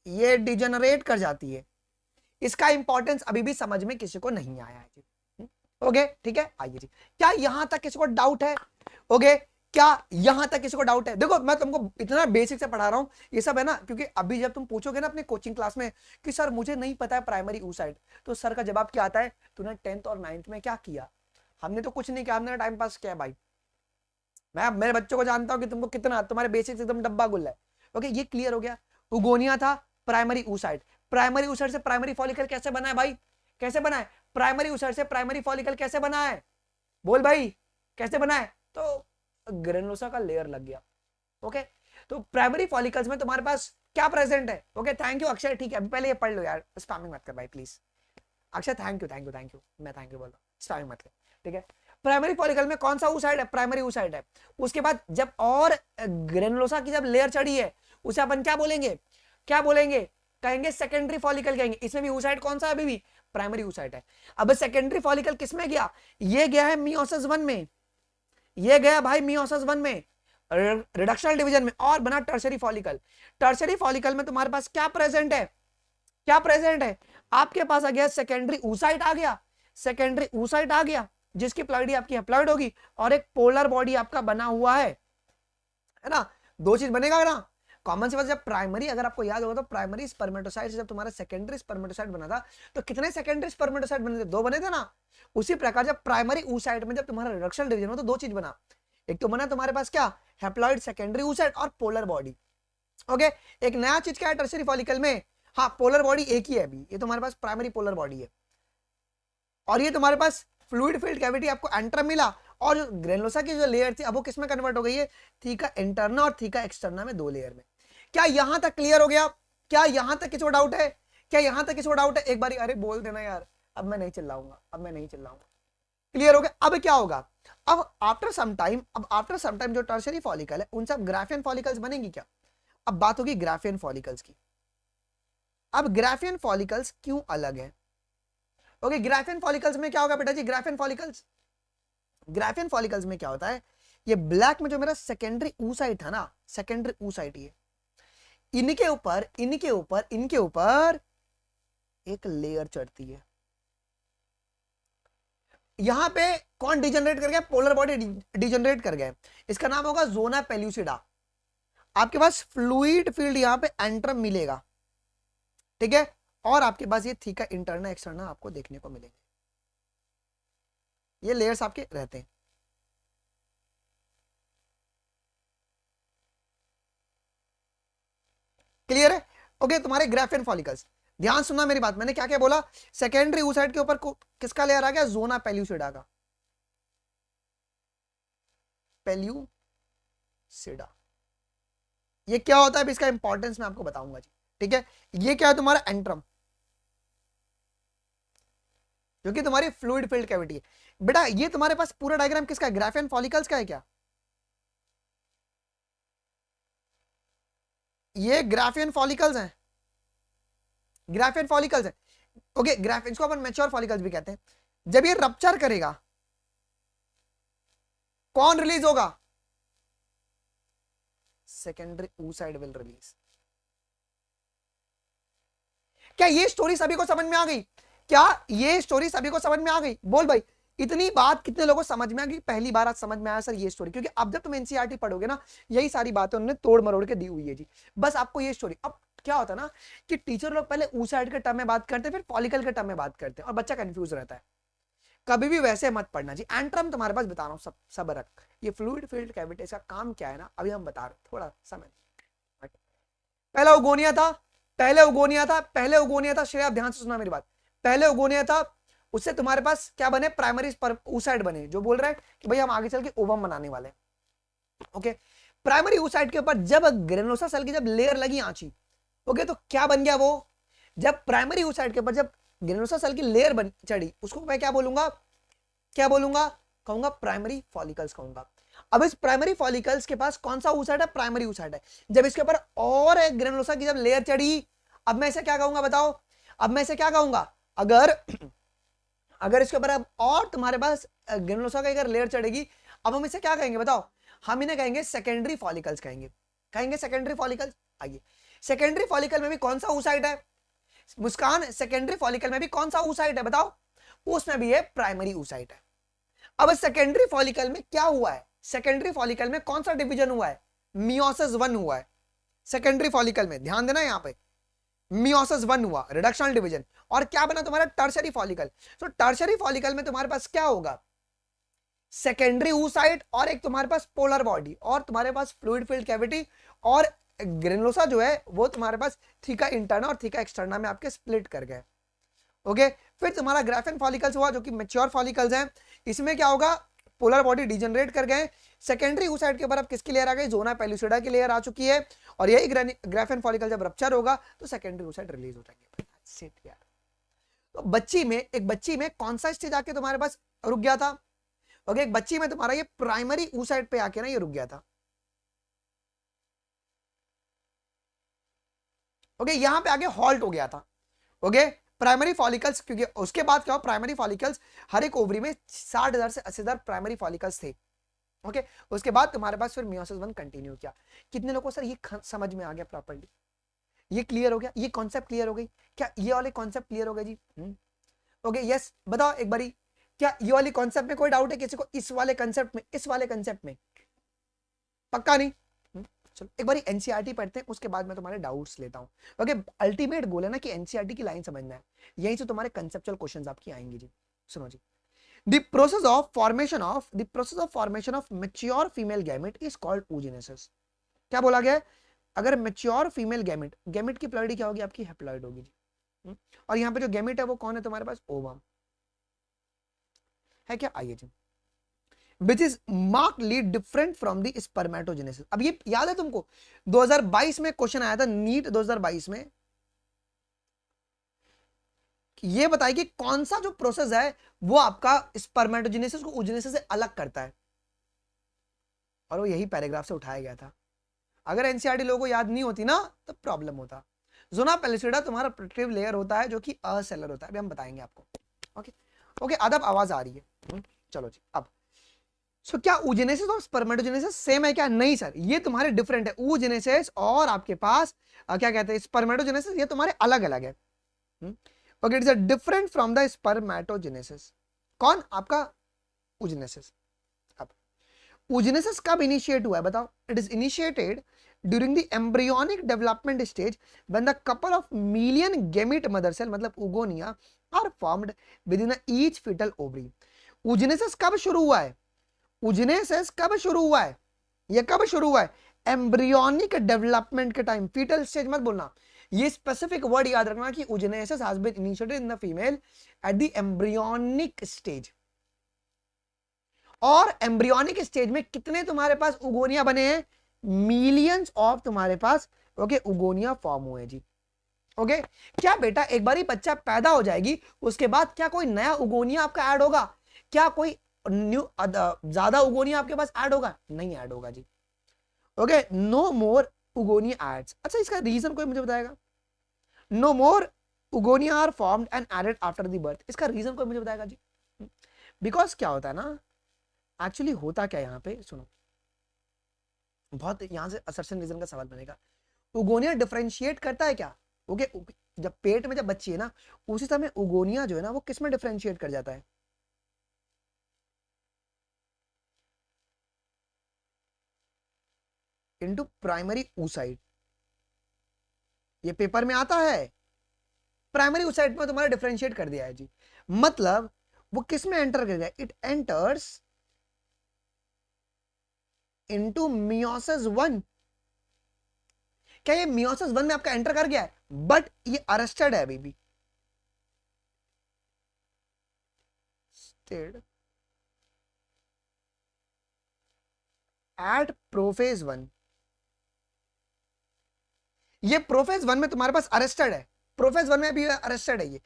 ये डिजेनरेट कर जाती है। इसका इंपॉर्टेंस अभी भी समझ में किसी को नहीं आया है जी। ओके, ठीक है, आइए जी। क्या यहां तक किसी को डाउट है? ओके, क्या यहां तक किसी को डाउट है? देखो मैं तुमको इतना बेसिक से पढ़ा रहा हूं, ये सब है ना, क्योंकि अभी जब तुम पूछोगे ना अपने कोचिंग क्लास में कि सर मुझे नहीं पता है प्राइमरी oocyte, तो सर का जवाब क्या आता है? तूने 10th और 9th में क्या किया? हमने तो कुछ नहीं किया, हमने टाइम पास किया भाई। मैं मेरे बच्चों को जानता हूं कि तुमको कितना, तुम्हारे बेसिक्स एकदम डब्बा गुल्ला है। ओके, ये क्लियर हो गया। उगोनिया था, प्राइमरी oocyte। प्राइमरी oocyte से प्राइमरी फॉलिकल कैसे बना है भाई? कैसे बना है? प्राइमरी oocyte से प्राइमरी फॉलिकल कैसे बना है? बोल भाई, कैसे बना है? तो ग्रेनुलोसा का लेयर लग गया। ओके, तो प्राइमरी फॉलिकल्स में तुम्हारे पास क्या प्रेजेंट है? Okay, thank you Akshay. ठीक है, अभी पहले ये पढ़ लो यार, स्पैमिंग मत कर भाई प्लीज। अक्षय थैंक यू, मैं थैंक यू बोल रहा हूँ, स्पैमिंग मत कर। ठीक है, प्राइमरी फॉलिकल में कौन सा oocyte है? प्राइमरी oocyte है। उसके बाद जब और ग्रेनुलोसा की जब लेयर चढ़ी है, उसे अपन क्या बोलेंगे? कहेंगे सेकेंडरी फॉलिकल कहेंगे। इसमें भी oocyte कौन सा है? अभी भी प्राइमरी oocyte है। अब सेकेंडरी फॉलिकल किसमें गया? ये गया है मियोसिस 1 में, ये गया भाई मियोसिस 1 में, रिडक्शनल डिवीजन में, और बना टर्शरी फॉलिकल। टर्शरी फॉलिकल में तुम्हारे पास क्या प्रेजेंट है? आपके पास आ गया सेकेंडरी oocyte आ गया, जिसकी प्लॉइडी आपकी हैप्लॉइड होगी, और एक पोलर बॉडी आपका बना हुआ है ना। दो चीज बनेगा ना, कॉमन सी बात। जब प्राइमरी, अगर आपको याद होगा तो प्राइमरी स्पर्मेटोसाइट से जब तुम्हारा सेकेंडरी स्पर्मेटोसाइट बना था, तो कितने सेकेंडरी स्पर्मेटोसाइट बने थे? 2 बने थे ना। उसी प्रकार जब प्राइमरी oocyte में जब तुम्हारा रिडक्शनल डिवीजन हो तो 2 चीज बना। एक तो बना तुम्हारे पास क्या? हैप्लॉइड सेकेंडरी oocyte और पोलर बॉडी। ओके, एक नया चीज क्या है टर्शरी फॉलिकल में? हाँ, पोलर बॉडी एक ही है अभी, ये तुम्हारे पास प्राइमरी पोलर बॉडी है, और ये तुम्हारे पास फ्लूइड फील्ड कैविटी आपको एंट्रम मिला, और ग्रेनुलोसा की जो लेयर थी अब वो किसमें कन्वर्ट हो गई है? थीका इंटरना और थीका एक्सटर्ना में, 2 लेयर में। क्या यहां तक क्लियर हो गया? क्या यहां तक किसी को डाउट है? एक बारी अरे बोल देना यार, अब मैं नहीं चिल्लाऊंगा। क्लियर हो गया? अब क्या होगा? अब आफ्टर सम टाइम जो टर्शरी फॉलिकल है उन सब ग्राफियन फॉलिकल्स बनेंगी क्या? अब बात होगी ग्राफियन फॉलिकल्स की। अब ग्राफियन फॉलिकल्स क्यों अलग है? ओके, ग्राफियन फॉलिकल्स में क्या होगा बेटा जी? ग्राफियन फॉलिकल्स में क्या होता है? ये ब्लैक में जो मेरा सेकेंडरी oocyte था ना, सेकेंडरी oocyte, ये इनके ऊपर एक लेयर चढ़ती है। यहां पे कौन डिजेनरेट कर गया? पोलर बॉडी डिजेनरेट कर गया। इसका नाम होगा जोना पेल्यूसिडा। आपके पास फ्लूइड फील्ड यहां पे एंट्रम मिलेगा, ठीक है, और आपके पास ये थीका इंटरना एक्सटर्ना आपको देखने को मिलेंगे। ये लेयर्स आपके रहते हैं। क्लियर है? ओके, तुम्हारे ग्राफियन फॉलिकल्स, ध्यान सुनना मेरी बात। मैंने क्या क्या बोला? सेकेंडरी oocyte के ऊपर किसका लेयर आ गया? जोना पेल्यूसिडा का। सीडा। ये क्या होता है इसका इंपॉर्टेंस मैं आपको बताऊंगा जी, ठीक है। ये क्या है तुम्हारा एंट्रम, जो कि तुम्हारी फ्लूइड फिल्ड कैविटी है। बेटा ये तुम्हारे पास पूरा डायग्राम किसका है, ग्राफियन फॉलिकल्स का है क्या? ये ग्राफियन फॉलिकल्स हैं, ग्राफियन फॉलिकल्स हैं। ओके, ग्राफियन को अपन मैच्योर फॉलिकल्स भी कहते हैं। जब ये रप्चर करेगा कौन रिलीज होगा? Secondary oocyte will release. क्या ये स्टोरी सभी को समझ में आ गई? क्या ये स्टोरी सभी को समझ में आ गई? बोल भाई, इतनी बात कितने लोगों को समझ में आ गई? पहली बार आज समझ में आया सर ये स्टोरी, क्योंकि अब जब तुम एनसीईआरटी पढ़ोगे ना, यही सारी बातें उन्होंने तोड़ मरोड़ के दी हुई है जी। बस आपको ये स्टोरी, अब क्या होता है ना कि टीचर लोग पहले oocyte के टर्म में बात करते हैं, फिर फॉलिकल के टर्म में बात करते हैं, और बच्चा कंफ्यूज रहता है। कभी भी वैसे मत पढ़ना जी। एंट्रम तुम्हारे पास बता रहा हूँ, सब रख। ये फ्लूइड फील्ड कैविटी का काम क्या है ना, अभी हम बता रहे हैं, थोड़ा समय। पहला उगोनिया था, पहले उगोनिया था श्रेया, ध्यान से सुना मेरी बात। पहले उगोनिया था, उससे तुम्हारे पास क्या बने, प्राइमरी oocyte बने, जो बोल रहे हैं कि भाई हम आगे चल के ओवम बनाने वाले। ओके, प्राइमरी oocyte के ऊपर जब ग्रेनुलोसा सेल की जब लेयर लगी आंची, ओके, तो क्या बन गया वो, जब प्राइमरी oocyte के ऊपर जब ग्रेनुलोसा सेल की लेयर बन चढ़ी, उसको मैं क्या बोलूंगा, कहूंगा प्राइमरी फॉलिकल्स कहूंगा। अब इस प्राइमरी फॉलिकल्स के पास कौन सा oocyte है, प्राइमरी oocyte है। जब इसके ऊपर और एक ग्रेनुलोसा की जब लेयर चढ़ी, अब मैं इसे क्या कहूंगा बताओ, अब मैं इसे क्या कहूंगा, अगर इसके ऊपर अब और तुम्हारे पास ग्रेनुलोसा की अगर लेयर चढ़ेगी, अब हम इसे क्या कहेंगे बताओ, हम इन्हें कहेंगे सेकेंडरी फॉलिकल्स कहेंगे सेकेंडरी फॉलिकल्स। आइए, सेकेंडरी फॉलिकल में भी कौन सा oocyte है मुस्कान, सेकेंडरी फॉलिकल में भी कौन सा oocyte है बताओ, उसमें भी है प्राइमरी oocyte है। अब सेकेंडरी फॉलिकल में क्या हुआ है, सेकेंडरी फॉलिकल में कौन सा डिवीजन हुआ है, मियोसिस 1 हुआ है। सेकेंडरी फॉलिकल में ध्यान देना, यहां पे मियोसिस 1 हुआ, रिडक्शनल डिवीजन, और क्या बना तुम्हारा टर्शरी फॉलिकल। तो टर्शरी फॉलिकल में तुम्हारे पास क्या होगा, सेकेंडरी oocyte और एक तुम्हारे पास पोलर बॉडी, और तुम्हारे पास फ्लूइड फील्ड कैविटी, और ग्रेनुलोसा जो है वो तुम्हारे पास थीका इंटरना और थीका एक्सटर्ना में आपके स्प्लिट कर गए। ओके, फिर तुम्हारा ग्राफियन फॉलिकल्स हुआ, जो कि मैच्योर फॉलिकल्स हैं। इसमें क्या होगा, पोलर बॉडी डिजेनरेट कर गए। सेकेंडरी oocyte के ऊपर अब किसकी लेयर आ गई, जोना पेलुसिडा की लेयर आ चुकी है, और यही ग्राफियन फॉलिकल जब रप्चर होगा तो सेकेंडरी oocyte रिलीज हो जाएंगे। तो एक बच्ची में कौन सा स्टेज आके तुम्हारे पास रुक गया था, ओके, एक बच्ची में तुम्हारा ये प्राइमरी oocyte पे आके ना ये रुक गया था। ओके, यहां पे आगे हॉल्ट हो गया था। ओके, प्राइमरी फॉलिकल्स, क्योंकि उसके बाद क्या हो, प्राइमरी फॉलिकल्स हर एक ओवरी में 60,000 से 80,000 प्राइमरी फॉलिकल्स थे। ओके, उसके बाद तुम्हारे पास फिर मियोसिस 1 कंटिन्यू किया। कितने लोगों को सर ये समझ में आ गया प्रॉपर्ली, ये क्लियर हो गया, ये कॉन्सेप्ट क्लियर हो गई क्या, ये वाले कॉन्सेप्ट क्लियर हो गए जी? ओके, यस बताओ एक बारी, क्या ये वाली कॉन्सेप्ट में कोई डाउट है किसी को, इस वाले कॉन्सेप्ट में पक्का नहीं? चलो एक बारी एनसीईआरटी पढ़ते हैं, उसके बाद मैं तुम्हारे डाउट्स लेता हूँ। ओके, अल्टीमेट गोल है ना कि एनसीईआरटी की लाइन समझना है, यहीं से तुम्हारे कंसेप्चुअल क्वेश्चंस आपकी आएंगे जी। सुनो जी, the process of formation of mature female gamete is called oogenesis। क्या बोला गया है, अगर मेच्योर फीमेल गैमेट की प्लॉइडी क्या होगी, आपकी हैप्लॉइड होगी जी। और यहाँ पे जो गैमेट है वो कौन है तुम्हारे पास, ओवम है क्या? आइए जी, which is markedly different from the spermatogenesis। अब ये याद है तुमको 2022 में क्वेश्चन आया था, नीट 2022 में, ये बताइए कि कौन सा जो प्रोसेस है वो आपका स्पर्मेटोजेनेसिस को oogenesis से अलग करता है, और वो यही पैराग्राफ से उठाया गया था। अगर एनसीईआरटी लोगों को याद नहीं होती ना तो प्रॉब्लम होता। जोना पेलिसिडा तुम्हारा प्रोटेक्टिव लेयर होता है, जो कि असेलर होता है, अभी हम बताएंगे आपको। ओके ओके, अदब आवाज आ रही है, चलो जी। अब क्या oogenesis और स्पर्मेटोजेनेसिस सेम है क्या? नहीं सर, ये तुम्हारे डिफरेंट है। oogenesis और आपके पास क्या कहते हैं स्पर्मेटोजेनेसिस, ये तुम्हारे अलग अलग है। Okay, it is different from the spermatogenesis. कौन आपका oogenesis। अब oogenesis कब इनिशिएट हुआ है बताओ? It is initiated during the embryonic development stage when the couple of million gamete mother cell मतलब oogonia are formed within each fetal ovary. oogenesis कब शुरू हुआ है? oogenesis कब शुरू हुआ है? ये कब शुरू हुआ है? एम्ब्रियोनिक डेवलपमेंट के टाइम। फीटल स्टेज मत बोलना, ये स्पेसिफिक वर्ड याद रखना कि oogenesis has been initiated in the female at the embryonic stage। और एम्ब्रियोनिक स्टेज में कितने तुम्हारे पास oogonia बने हैं? मिलियंस ऑफ तुम्हारे पास ओके उगोनिया फॉर्म हुए जी। ओके क्या बेटा एक बार ही बच्चा पैदा हो जाएगी उसके बाद क्या कोई नया उगोनिया आपका ऐड होगा? क्या कोई न्यू ज्यादा उगोनिया आपके पास ऐड होगा? नहीं ऐड होगा जी। Okay no more oogonia adds. अच्छा इसका रीजन कोई मुझे बताएगा? No more oogonia are formed and added after the birth. इसका रीजन कोई मुझे बताएगा जी? बिकॉज क्या होता है ना, एक्चुअली होता क्या यहाँ पे सुनो, बहुत यहां से असर्शन रीजन का सवाल बनेगा। उगोनिया डिफरेंशिएट करता है क्या? ओके जब पेट में जब बच्ची है ना उसी समय उगोनिया जो है ना वो किस में डिफरेंशिएट कर जाता है? Into primary oocyte। ये पेपर में आता है, प्राइमरी oocyte में तुम्हारा डिफरेंशिएट कर दिया है जी। मतलब वो किस में एंटर कर गया? It enters into meiosis 1। क्या ये मियोसिस 1 में आपका एंटर कर गया है? बट ये अरेस्टेड है अभी भी। At prophase 1। ये प्रोफेज 1 में तुम्हारे पास अरेस्टेड है, प्रोफेज 1 में भी अरेस्टेड है ये।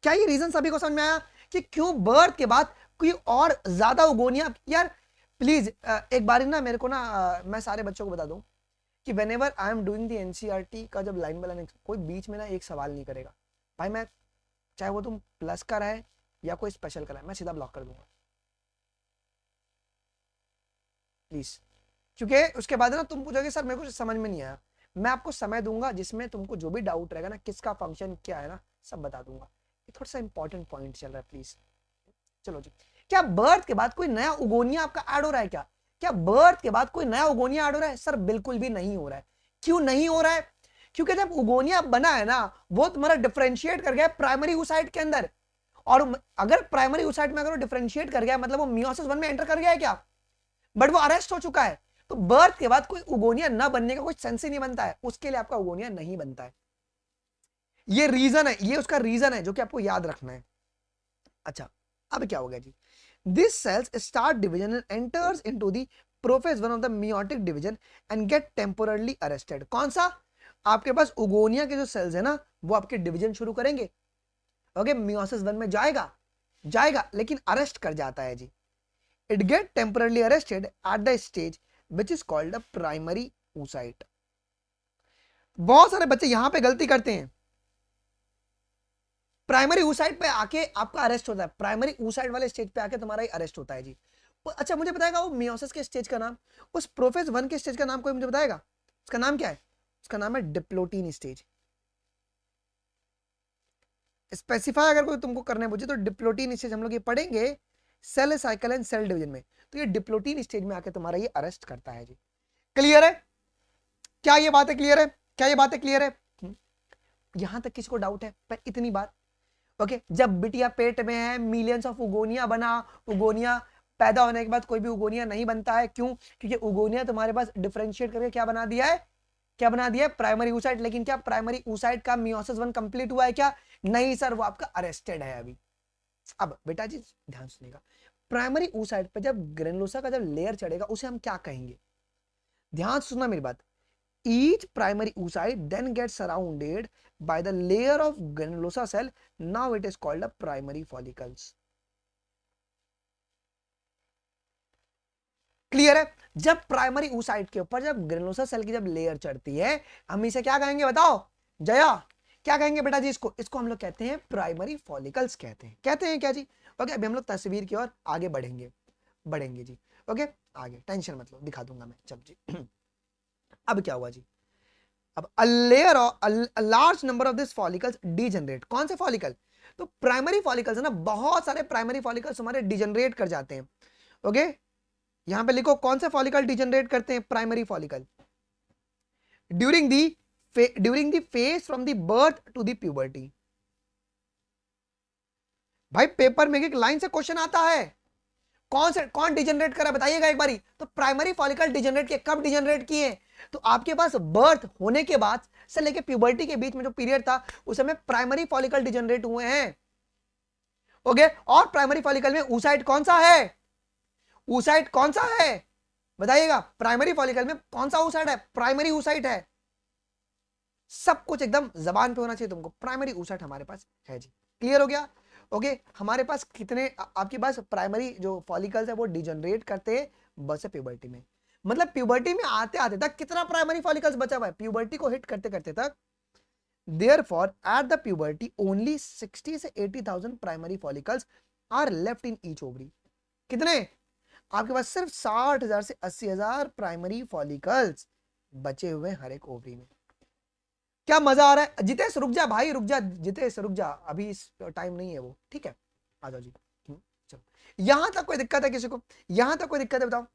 क्या ये रीजन सभी को समझ में आया कि क्यों बर्थ के बाद कोई और ज्यादा उगोनिया? यार प्लीज एक बार ना मेरे को ना मैं सारे बच्चों को बता दूं कि whenever I am doing the NCERT का जब लाइन बाय लाइन कोई बीच में ना एक सवाल नहीं करेगा भाई, मैं चाहे वो तुम प्लस का रहे या कोई स्पेशल का रहे मैं सीधा ब्लॉक कर दूंगा प्लीज। क्योंकि उसके बाद ना तुम पूछोगे सर मेरे को समझ में नहीं आया, मैं आपको समय दूंगा जिसमें तुमको जो भी डाउट रहेगा ना किसका फंक्शन क्या है ना सब बता दूंगा। ये थोड़ा सा इंपॉर्टेंट पॉइंट चल रहा है प्लीज। चलो जी, क्या बर्थ के बाद कोई नया उगोनिया आपका ऐड हो रहा है क्या? क्या बर्थ के बाद कोई नया उगोनिया ऐड हो रहा है? सर बिल्कुल भी नहीं हो रहा है। क्यों नहीं हो रहा है? क्योंकि जब उगोनिया बना है ना वो तुम्हारा डिफरेंशिएट कर गया प्राइमरी oocyte के अंदर, और अगर प्राइमरी oocyte में अगर वो डिफरेंशिएट कर गया मतलब वो मियोसिस 1 में एंटर कर गया है क्या? बट वो अरेस्ट हो चुका है। तो बर्थ के बाद कोई उगोनिया ना बनने का कोई सेंस ही नहीं बनता है, उसके लिए आपका उगोनिया नहीं बनता है। ये रीजन है, ये उसका रीजन है जो कि आपको याद रखना है। अच्छा अब क्या हो गया जी, this cells start division and enters into the prophase 1 of the meiotic division and get temporarily arrested. कौन सा? आपके पास उगोनिया के जो सेल्स है ना वो आपके डिवीजन शुरू करेंगे। ओके मियोसिस 1 में जाएगा जाएगा लेकिन अरेस्ट कर जाता है जी। It get temporarily arrested at the stage which is called the primary oocyte। बहुत सारे बच्चे यहां पे गलती करते हैं, प्राइमरी oocyte पे आके आपका अरेस्ट होता है, प्राइमरी oocyte वाले स्टेज पे आके तुम्हारा ही अरेस्ट होता है जी। अच्छा मुझे बताएगा वो मियोसिस के स्टेज का नाम, उस प्रोफेज 1 के स्टेज का नाम कोई मुझे बताएगा? उसका नाम क्या है? उसका नाम है डिप्लोटीन स्टेज। स्पेसिफाई अगर कोई तुमको करने पूछे तो डिप्लोटीन स्टेज हम लोग ये पढ़ेंगे cell cycle and cell division में। तो ये डिप्लोटीन स्टेज में आके तुम्हारा ये अरेस्ट करता है जी। क्लियर है? क्या ये बातें क्लियर है? क्या ये बातें क्लियर है? यहां तक किसी को डाउट है? पर इतनी बात ओके जब बिटिया पेट में है मिलियंस ऑफ उगोनिया बना, उगोनिया पैदा होने के बाद कोई भी उगोनिया नहीं बनता है। क्यों? क्योंकि उगोनिया तुम्हारे पास डिफरेंशिएट करके क्या बना दिया है? क्या बना दिया है? Primary oocyte। लेकिन क्या प्राइमरी oocyte का मियोसिस 1 कंप्लीट हुआ है क्या? नहीं सर, वो आपका अरेस्टेड है अभी। अब बेटा जी ध्यान सुनिएगा, प्राइमरी oocyte पे जब ग्रेनुलोसा का जब लेयर चढ़ेगा उसे हम क्या कहेंगे? ध्यान सुनना मेरी बात। Each primary oocyte then gets surrounded by the layer of granulosa cell. Now it is called a primary follicles. Clear है? जब प्राइमरी oocyte के ऊपर जब ग्रेनुलोसा सेल की जब लेयर चढ़ती है हम इसे क्या कहेंगे बताओ जया? क्या कहेंगे बेटा जी? इसको हम लोग कहते हैं प्राइमरी फॉलिकल्स कहते हैं क्या जी? ओके अभी हम लोग तस्वीर की ओर आगे बढ़ेंगे जी। ओके आगे टेंशन मत लो, दिखा दूंगा मैं। चल जी अब क्या हुआ जी, अब a layer of a large number of these follicles degenerate। कौन से फॉलिकल? तो प्राइमरी फॉलिकल्स है ना, बहुत सारे प्राइमरी फॉलिकल्स हमारे डिजेनरेट कर जाते हैं। ओके यहां पे लिखो कौन से फॉलिकल डिजेनरेट करते हैं? Primary follicle during the phase from the birth to the puberty. भाई पेपर में एक लाइन से क्वेश्चन आता है, कौन डिजेनरेट करा बताइएगा एक बारी। तो प्राइमरी फॉलिकल डिजेनरेट किए, कब डिजेनरेट किए? तो आपके पास बर्थ होने के बाद से लेके प्यूबर्टी के बीच में जो पीरियड था उस समय प्राइमरी फॉलिकल डिजेनरेट हुए हैं। ओके और प्राइमरी फॉलिकल में oocyte कौन सा है? oocyte कौन सा है? बताइएगा प्राइमरी फॉलिकल में कौन सा oocyte है? प्राइमरी oocyte है। सब कुछ एकदम जबान पे होना चाहिए तुमको, प्राइमरी oocyte हमारे पास है जी। क्लियर हो गया? ओके हमारे पास कितने आपके पास प्राइमरी जो फॉलिकल्स है वो डिजनरेट करते हैं बस प्यूबर्टी में। मतलब प्यूबर्टी में आते आते तक कितना प्राइमरी फॉलिकल्स बचा हुआ है? प्यूबर्टी को हिट करते करते तक therefore at the puberty only 60 से 80,000 primary follicles are left in each ovary. कितने? आपके पास सिर्फ 60,000 से 80,000 प्राइमरी फॉलिकल्स बचे हुए हर एक ओवरी में। क्या मजा आ रहा है? जितेश रुक जा भाई, रुक जा जितेश, रुक जा, अभी इस टाइम नहीं है वो, ठीक है आ जाओ जी। चलो यहां तक कोई दिक्कत है किसी को? यहां तक कोई दिक्कत है बताओ?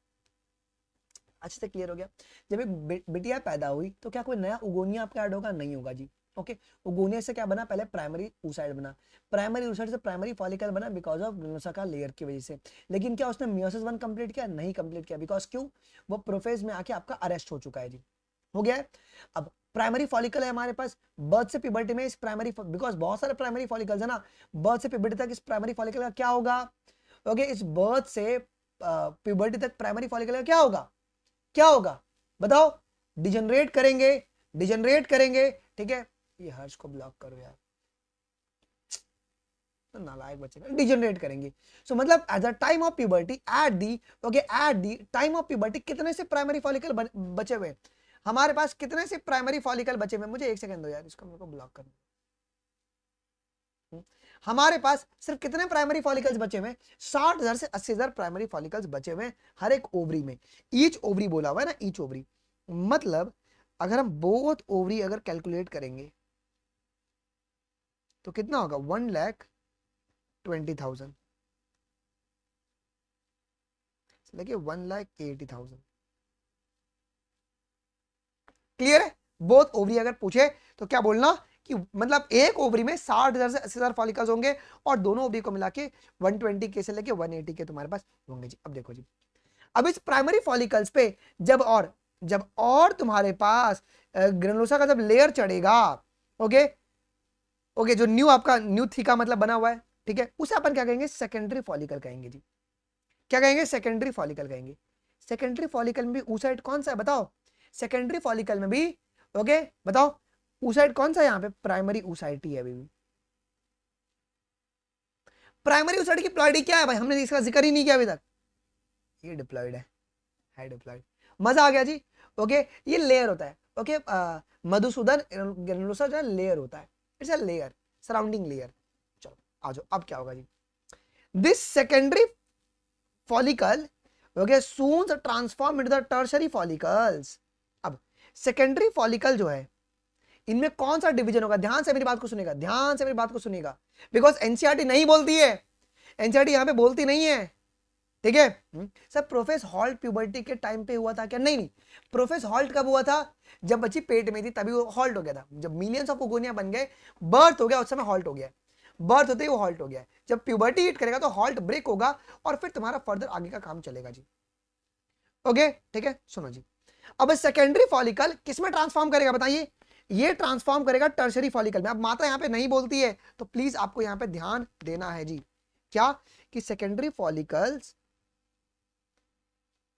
अच्छे से क्लियर हो गया? जब एक बिटिया पैदा हुई तो क्या कोई नया उगोनिया आपका ऐड होगा? नहीं होगा जी। ओके उगोनिया से क्या बना? पहले प्राइमरी oocyte बना, प्राइमरी oocyte से प्राइमरी फॉलिकल बना बिकॉज ऑफ ग्रेनुलोसा लेयर की वजह से। लेकिन क्या उसने मियोसिस 1 कंप्लीट किया? नहीं कंप्लीट किया। बिकॉज क्यों? वो प्रोफेज में आके आपका अरेस्ट हो चुका है जी। हो गया है? अब प्राइमरी फॉलिकल है हमारे पास, बर्थ से प्यूबर्टी में इस प्राइमरी, बिकॉज बहुत सारे प्राइमरी फॉलिकल्स है ना, बर्थ से प्यूबर्टी तक इस प्राइमरी फॉलिकल का क्या होगा? ओके इस बर्थ से प्यूबर्टी तक प्राइमरी फॉलिकल का क्या होगा? क्या होगा बताओ? डिजनरेट करेंगे, डिजनरेट करेंगे, ठीक है। ये हर्ष को ब्लॉक करो यार, तो नालायक बच्चे, डिजनरेट करेंगे। सो मतलब eight the time of puberty at the, okay at the time of puberty कितने से प्राइमरी फॉलिकल बचे हुए हमारे पास? कितने से प्राइमरी फॉलिकल बचे हुए? मुझे एक सेकंड दो यार, इसको मेरे को ब्लॉक करना। हमारे पास सिर्फ कितने प्राइमरी फॉलिकल्स बचे हुए? 60,000 से 80,000 प्राइमरी फॉलिकल्स बचे हुए हर एक ओवरी में। ईच ओवरी बोला हुआ है ना, ईच ओवरी, मतलब अगर हम बोथ ओवरी अगर कैलकुलेट करेंगे तो कितना होगा? 1,20,000 लेके 1,80,000। क्लियर है? बोथ ओवरी अगर पूछे तो क्या बोलना कि मतलब एक ओवरी में 60,000 से 80,000 फॉलिकल्स होंगे और दोनों ओवरी को मिला के 120 के से लेके 180 के तुम्हारे पास होंगे जी। अब देखो जी, अब इस प्राइमरी फॉलिकल्स पे जब और तुम्हारे पास ग्रेनुलोसा का जब लेयर चढ़ेगा, ओके ओके जो न्यू आपका न्यू थीका मतलब बना हुआ है, ठीक है, उसे अपन क्या कहेंगे? सेकेंडरी फॉलिकल कहेंगे जी। क्या कहेंगे? सेकेंडरी फॉलिकल कहेंगे। सेकेंडरी फॉलिकल में भी oocyte कौन सा है बताओ? सेकेंडरी फॉलिकल में भी ओके बताओ oocyte कौन सा है? यहाँ पे प्राइमरी oocyte ही है अभी भी। प्राइमरी oocyte की प्लॉइडी क्या है भाई? हमने इसका जिक्र ही नहीं किया अभी तक। ये डिप्लॉइड है डिप्लॉइड। मजा आ गया जी। ओके ये लेयर होता है। ओके मधुसूदन ग्रेनुलोसा जो है लेयर होता है, it's a layer, surrounding layer. चलो आ जाओ, अब क्या होगा जी? This secondary follicle okay soon transform into the tertiary follicles. अब सेकेंडरी फॉलिकल जो है इनमें कौन सा डिवीजन होगा? ध्यान से मेरी बात को सुनेगा, ध्यान से मेरी बात को सुनेगा, बिकॉज एनसीईआरटी नहीं बोलती है, एनसीईआरटी यहां पे बोलती नहीं है, ठीक है। सर प्रोफेस हॉल्ट प्यूबर्टी के टाइम पे हुआ था क्या? नहीं नहीं, प्रोफेस हॉल्ट कब हुआ था? जब बच्ची पेट में थी तभी वो हॉल्ट हो गया था। जब मिलियंस ऑफ ओगोनिया बन गए, बर्थ हो गया, उस समय हॉल्ट हो गया। बर्थ होते ही वो हॉल्ट हो गया। जब प्यूबर्टी हिट करेगा तो हॉल्ट ब्रेक होगा और फिर तुम्हारा फर्दर आगे का काम चलेगा जी। ओके ठीक है, सुनो जी। अब सेकेंडरी फॉलिकल किसमें ट्रांसफॉर्म करेगा बताइए? ये ट्रांसफॉर्म करेगा टर्शरी फॉलिकल में। अब माता यहां पे नहीं बोलती है तो प्लीज आपको यहां पे ध्यान देना है जी। क्या? कि सेकेंडरी फॉलिकल्स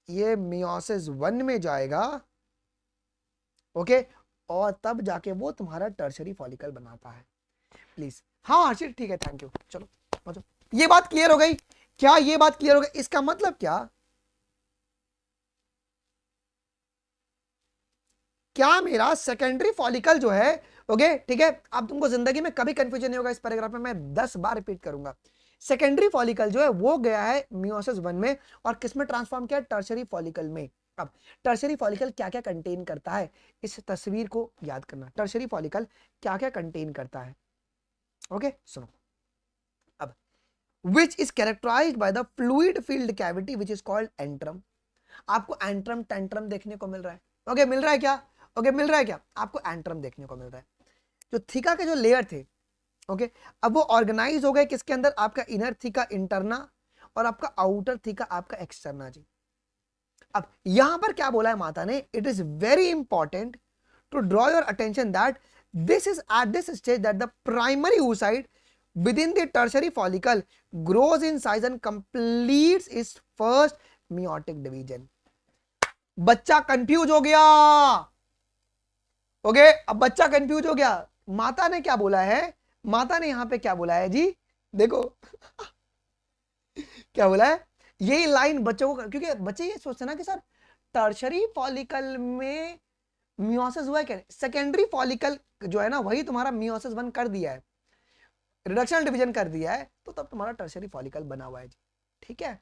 ये मियोसिस 1 में जाएगा, ओके, और तब जाके वो तुम्हारा टर्शरी फॉलिकल बनाता है। प्लीज हाँ हर्षित ठीक है, थैंक यू। चलो ये बात क्लियर हो गई क्या? ये बात क्लियर हो गई? इसका मतलब क्या मेरा सेकेंडरी फॉलिकल जो है, ओके ठीक है, अब तुमको जिंदगी में कभी कंफ्यूजन नहीं होगा इस पैराग्राफ में, मैं 10 बार रिपीट करूंगा। सेकेंडरी फॉलिकल जो है वो गया है मियोसिस 1 में और किसमें ट्रांसफॉर्म किया? टर्शरी फॉलिकल में। अब टर्शरी फॉलिकल क्या क्या कंटेन करता है, इस तस्वीर को याद करना। टर्शरी फॉलिकल क्या क्या कंटेन करता है, ओके सुनो। अब which is characterised by the fluid field cavity which is called antrum. आपको एंट्रम टेंट्रम देखने को मिल रहा है, ओके मिल रहा है क्या? ओके मिल रहा है क्या? आपको एंट्रम देखने को मिल रहा है। जो थीका के जो लेयर थे, ओके अब वो ऑर्गेनाइज हो गए किसके अंदर? आपका इनर थीका इंटरना और आपका आउटर थीका आपका एक्सटर्ना जी। अब यहां पर क्या बोला है माता ने? It is very important to draw your attention that this is at this stage that the primary oocyte within the tertiary follicle grows in size and completes its first meiotic division. बच्चा confuse हो गया। Okay, अब बच्चा confuse हो गया। माता ने क्या बोला है, माता ने यहां पे क्या बोला है जी, देखो क्या बोला है, यही लाइन बच्चों को, क्योंकि बच्चे ये सोचते ना कि सर टर्शरी फॉलिकल में मियोसिस हुआ है क्या, सेकेंडरी फॉलिकल जो है ना वही तुम्हारा मियोसिस 1 कर दिया है, रिडक्शन डिवीजन कर दिया है, तो तब तुम्हारा टर्शरी फॉलिकल बना हुआ है जी। ठीक है,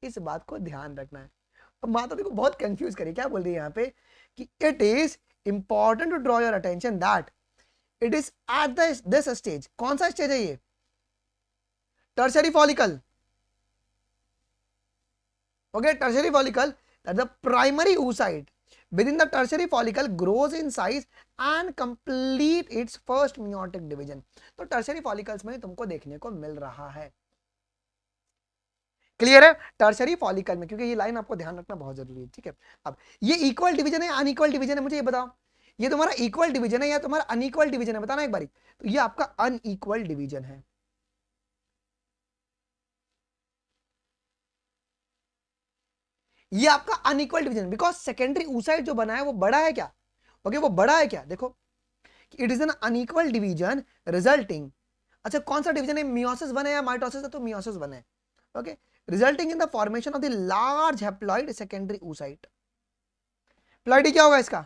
इस बात को ध्यान रखना है। अब माता देखो बहुत कंफ्यूज करी, क्या बोल रही है यहाँ पे कि it is important to draw your attention that it is at this stage, कौन सा स्टेज है ये, tertiary follicle. Okay, tertiary follicle that the primary oocyte within the tertiary follicle grows in size and complete its first meiotic division। तो tertiary follicles में तुमको देखने को मिल रहा है। क्लियर है, टर्शरी फॉलिकल में, क्योंकि ये लाइन आपको ध्यान रखना बहुत जरूरी है। ठीक है, अब ये इक्वल डिवीजन है अनइक्वल डिवीजन है, मुझे ये बताओ, ये तुम्हारा इक्वल डिवीजन है या तुम्हारा अनइक्वल डिवीजन है, बताना एक बारी। तो ये आपका अनइक्वल डिवीजन है। ये आपका unequal division, because secondary oocyte जो बना है वो बड़ा है क्या, ओके वो बड़ा है क्या, देखो it is an unequal division resulting, अच्छा कौन सा डिवीजन है, मियोसिस 1 है या माइटोसिस है, तो मियोसिस 1 है। Okay, resulting in the formation of the large haploid secondary oocyte। Ploidy क्या होगा इसका,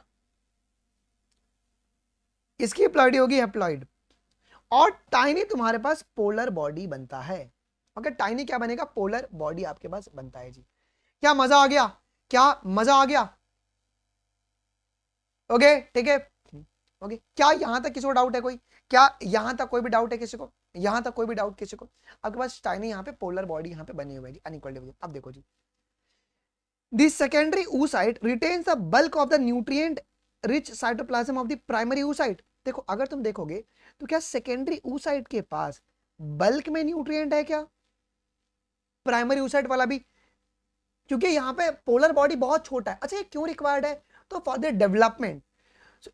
इसकी प्लॉइडी होगी हैप्लॉइड, और टाइनी तुम्हारे पास पोलर बॉडी बनता है। ओके, टाइनी क्या बनेगा, पोलर बॉडी आपके पास बनता है जी। क्या मजा आ गया, क्या मजा आ गया। ओके ठीक है, ओके क्या यहां तक किसी को डाउट है कोई, क्या यहां तक कोई भी डाउट है किसी को, यहां तक कोई भी डाउट किसी को, आपके पास टाइनी यहाँ पे पोलर बॉडी यहाँ पे बनी हुई है अनइक्वल डिवीजन। अब देखो जी, the secondary oocyte retains the bulk of the nutrient rich cytoplasm of the primary oocyte। देखो अगर तुम देखोगे तो क्या सेकेंडरी oocyte के पास बल्क में न्यूट्रिएंट है क्या, प्राइमरी oocyte वाला भी, क्योंकि यहाँ पे पोलर बॉडी बहुत छोटा है। अच्छा ये क्यों रिक्वायर्ड है, तो फॉर द डेवलपमेंट,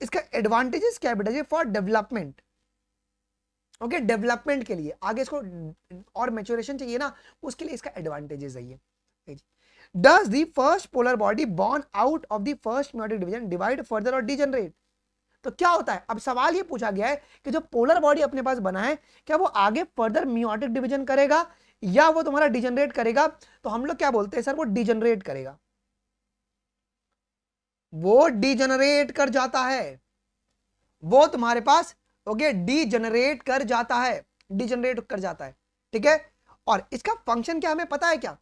इसका एडवांटेजेस क्या है बेटा जी, फॉर डेवलपमेंट। ओके, डेवलपमेंट के लिए आगे इसको और मैच्योरेशन चाहिए ना, उसके लिए इसका एडवांटेजेस है ये। Does the first polar body born out of the first meiotic division divide further or degenerate? तो क्या होता है, अब सवाल ये पूछा गया है कि जो पोलर बॉडी अपने पास बना है क्या वो आगे फर्दर मियोटिक डिवीजन करेगा या वो तुम्हारा डिजनरेट करेगा, तो हम लोग क्या बोलते हैं सर, वो डिजनरेट करेगा, वो डिजनरेट कर जाता है, वो तुम्हारे पास ओके डिजनरेट कर जाता है, डिजनरेट कर जाता है। ठीक है, और इसका फंक्शन क्या हमें पता है क्या,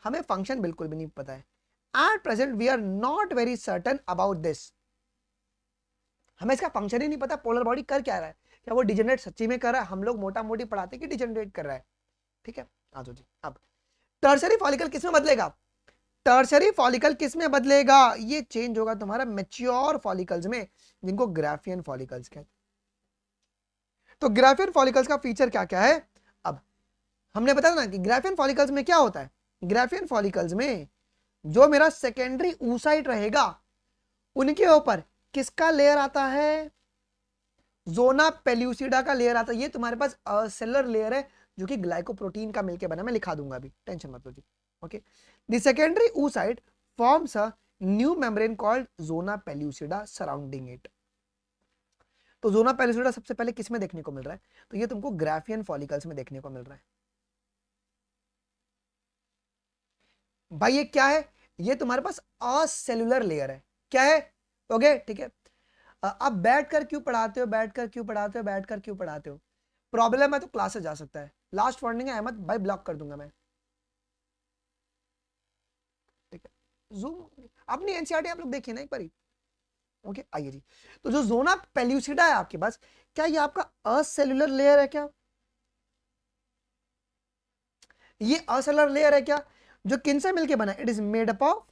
हमें फंक्शन बिल्कुल भी नहीं पता है। At present we are not very certain about this, हमें इसका फंक्शन ही नहीं पता, पोलर बॉडी कर क्या रहा है, क्या वो डिजनरेट सच्ची में कर रहा है, हम लोग मोटा मोटी पढ़ाते कि डिजनरेट कर रहा है। ठीक है, आ जाओ जी। अब टर्शरी फॉलिकल किस में बदलेगा, टर्शरी फॉलिकल किस में बदलेगा, ये चेंज होगा तुम्हारा मैच्योर फॉलिकल्स में, जिनको ग्राफियन फॉलिकल्स कहते हैं। तो ग्राफियन फॉलिकल्स का फीचर क्या क्या है, अब हमने बताया ना कि ग्राफियन फॉलिकल्स में क्या होता है, ग्राफियन फॉलिकल्स में जो मेरा सेकेंडरी oocyte रहेगा उनके ऊपर किसका लेयर आता है, जोना पेल्यूसिडा का लेयर आता है। ये तुम्हारे पास सेलुलर लेयर है जो कि ग्लाइकोप्रोटीन का मिलके बना, मैं लिखा दूंगा अभी, टेंशन मत लो जी। Okay, the secondary oocyte forms a new membrane called zona pellucida surrounding it. तो जोना पेल्यूसिडा सबसे पहले किस में देखने को मिल रहा है, तो ये तुमको ग्राफियन फॉलिकल्स में देखने को मिल रहा है। भाई ये क्या है, ये तुम्हारे पास असेलुलर लेयर है, क्या है, ओके ठीक है। अब बैठकर क्यों पढ़ाते हो, बैठकर क्यों पढ़ाते हो, बैठकर क्यों पढ़ाते हो, प्रॉब्लम है तो क्लास से जा सकता है, लास्ट वार्निंग है अहमद भाई, ब्लॉक कर दूंगा मैं। ठीक है, जूम अपनी एनसीईआरटी आप लोग देखिए ना एक बार। ओके आइए जी, तो जो जोना पेल्यूसिडा है आपके पास, क्या ये आपका असेलुलर लेयर है क्या, ये असेलुलर लेयर है क्या, जो किन से मिलके बना है, it is made up of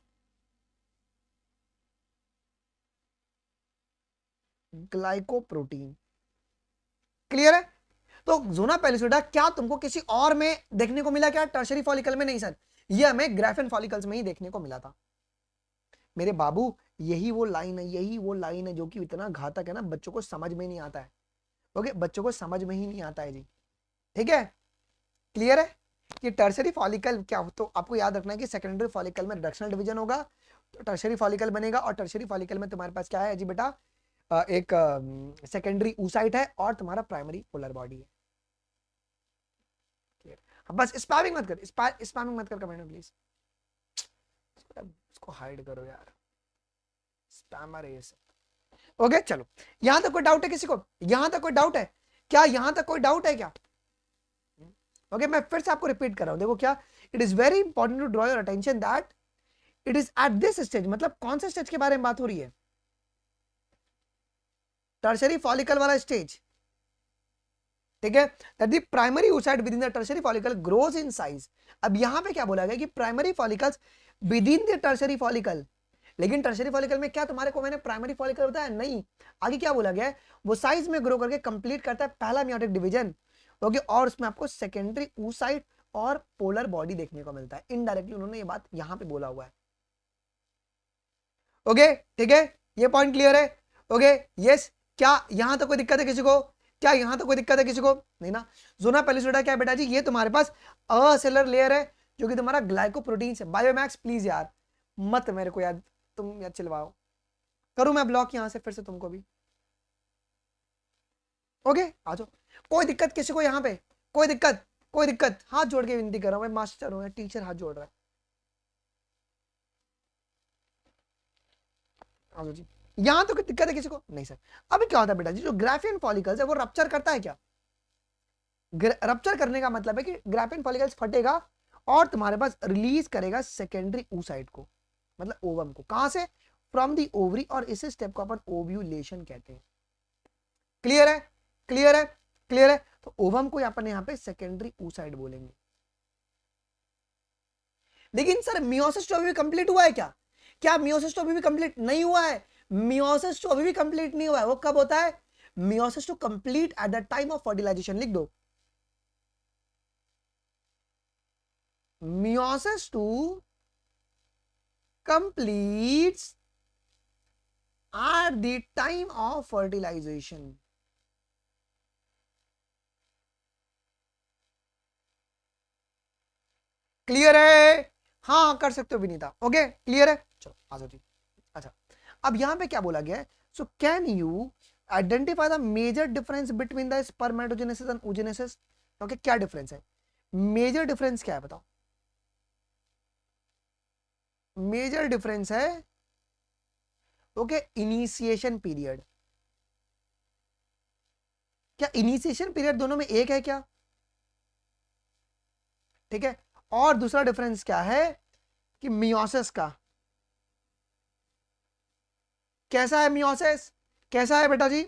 glycoprotein. Clear है, तो जोना पेल्यूसिडा क्या तुमको किसी और में देखने को मिला क्या, टर्शरी फॉलिकल में नहीं सर, ये हमें ग्राफियन फॉलिकल्स में ही देखने को मिला था मेरे बाबू। यही वो लाइन है, यही वो लाइन है जो कि इतना घातक है ना, बच्चों को समझ में नहीं आता है। ओके, बच्चों को समझ में ही नहीं आता है जी। ठीक है, क्लियर है कि टर्शरी फॉलिकल क्या हो, तो आपको याद रखना है कि सेकेंडरी फॉलिकल में रिडक्शनल डिवीजन होगा तो टर्शरी फॉलिकल बनेगा और टर्शरी फॉलिकल में तुम्हारे पास क्या है जी बेटा, एक सेकेंडरी oocyte है और तुम्हारा प्राइमरी पोलर बॉडी है। बस स्पैमिंग मत कर, स्पैमिंग मत कर कमेंट में प्लीज, इसको हाइड करो यार, स्पैमर है ये सब। ओके चलो, यहां तक कोई डाउट है किसी को? यहां तक कोई डाउट है क्या? यहां तक कोई डाउट है क्या? ओके मैं फिर से आपको रिपीट कर रहा हूं, देखो क्या, it is very important to draw your attention that it is at this stage, मतलब कौन से स्टेज के बारे में बात हो रही है? टर्शरी फॉलिकल वाला स्टेज, ठीक है, that the primary oocyte with in the tertiary follicle grows in size. अब यहां पे क्या बोला गया कि primary follicles with in the tertiary follicle, लेकिन टर्शरी फॉलिकल में क्या तुम्हारे को मैंने प्राइमरी फॉलिकल बताया नहीं, आगे क्या बोला गया है, वो साइज में ग्रो करके कंप्लीट करता है पहला मियोटिक डिवीजन, ओके, और उसमें आपको सेकेंडरी oocyte और पोलर बॉडी देखने को मिलता है। इनडायरेक्टली उन्होंने ये बात यहां पे बोला हुआ है। ओके ठीक है, ये पॉइंट क्लियर है? ओके यस, क्या यहां तक कोई दिक्कत है किसी को? क्या यहां तक कोई दिक्कत है किसी को? नहीं ना। जोना पेलिसोडा क्या है बेटा जी, ये तुम्हारे पास असेलर लेयर है जो कि तुम्हारा ग्लाइकोप्रोटीन है। बायोमैक्स प्लीज यार मत मेरे को यार, तुम यार चिलवाओ, करूं मैं ब्लॉक यहां से फिर से तुमको भी? ओके आ जाओ, कोई दिक्कत किसी को यहां पे? कोई दिक्कत? कोई दिक्कत? हाथ जोड़ के विनती कर रहा हूं, मैं मास्टर हूं, टीचर हाथ जोड़ रहा है। आ जाओ जी, यहां तो कोई दिक्कत है किसी को? नहीं सर। अभी क्या होता है बेटा जी, जो ग्राफियन फॉलिकल्स है वो रप्चर करता है क्या? रप्चर करने का मतलब है कि ग्राफियन फॉलिकल्स फटेगा और तुम्हारे पास रिलीज करेगा सेकेंडरी oocyte को, मतलब ओवम को। कहां से? फ्रॉम दी ओवरी, और इस स्टेप को अपन ओव्यूलेशन कहते हैं। क्लियर है? क्लियर है? क्लियर है? तो ओवम को अपन यहां पे सेकेंडरी oocyte बोलेंगे। लेकिन सर मियोसिस तो अभी भी कंप्लीट हुआ है क्या? क्या मियोसिस तो अभी भी कंप्लीट नहीं हुआ है? मियोसिस तो अभी भी कंप्लीट नहीं हुआ है। वो कब होता है? Meiosis to complete at the time of fertilisation. लिख दो, meiosis to completes at the time of fertilization। Clear है? हाँ कर सकते हो विनीता। ओके क्लियर है, चलो आ जाओ जी। अच्छा अब यहां पे क्या बोला गया है, so can you identify the major difference between the spermatogenesis and oogenesis? Okay क्या डिफरेंस है? मेजर डिफरेंस क्या है बताओ? मेजर डिफरेंस है ओके इनिशिएशन पीरियड। क्या इनिशिएशन पीरियड दोनों में एक है क्या? ठीक है, और दूसरा डिफरेंस क्या है कि मियोसिस का कैसा है? मियोसिस कैसा है बेटा जी?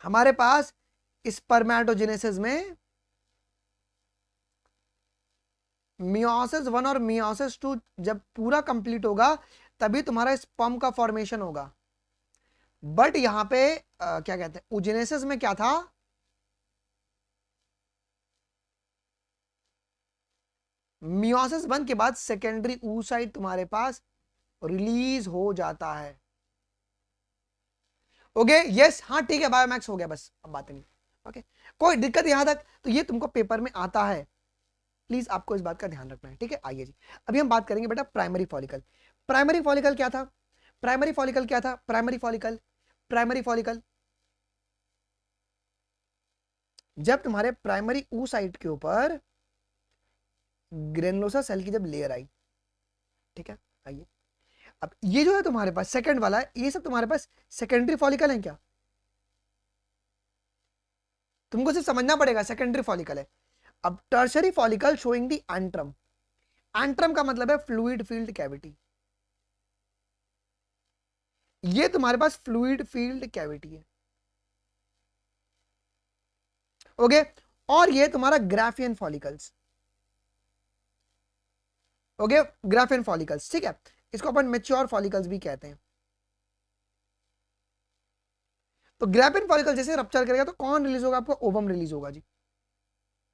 हमारे पास स्पर्मेटोजेनेसिस में मियोसिस 1 और मियोसिस 2 जब पूरा कंप्लीट होगा तभी तुम्हारा स्पर्म का फॉर्मेशन होगा। बट यहां पे क्या कहते हैं, oogenesis में क्या था, मियोसिस 1 के बाद सेकेंडरी oocyte तुम्हारे पास रिलीज हो जाता है। ओके यस, हाँ ठीक है, बायोमैक्स हो गया, बस अब बात नहीं। ओके कोई दिक्कत यहां तक? तो ये तुमको पेपर में आता है, प्लीज आपको इस बात का ध्यान रखना है, ठीक है। आइए जी, अभी हम बात करेंगे बेटा प्राइमरी फॉलिकल। प्राइमरी फॉलिकल क्या था? प्राइमरी फॉलिकल क्या था? प्राइमरी फॉलिकल, प्राइमरी फॉलिकल जब तुम्हारे प्राइमरी oocyte के ऊपर ग्रेनुलोसा सेल की जब लेयर आई, ठीक है। आइए अब ये जो है तुम्हारे पास सेकंड वाला है, ये सब तुम्हारे पास सेकेंडरी फॉलिकल है क्या? तुमको सिर्फ समझना पड़ेगा सेकेंडरी फॉलिकल है। अब टर्शरी फॉलिकल शोइंग दी एंट्रम, एंट्रम का मतलब है फ्लूइड फील्ड कैविटी, ये तुम्हारे पास फ्लूइड फील्ड कैविटी है। ओके और ये तुम्हारा Graafian follicles, okay Graafian follicles, ठीक है, इसको अपन मेच्योर फॉलिकल्स भी कहते हैं। तो ग्राफियन फॉलिकल जैसे रप्चर करेगा तो कौन रिलीज होगा? आपको ओवम रिलीज होगा जी,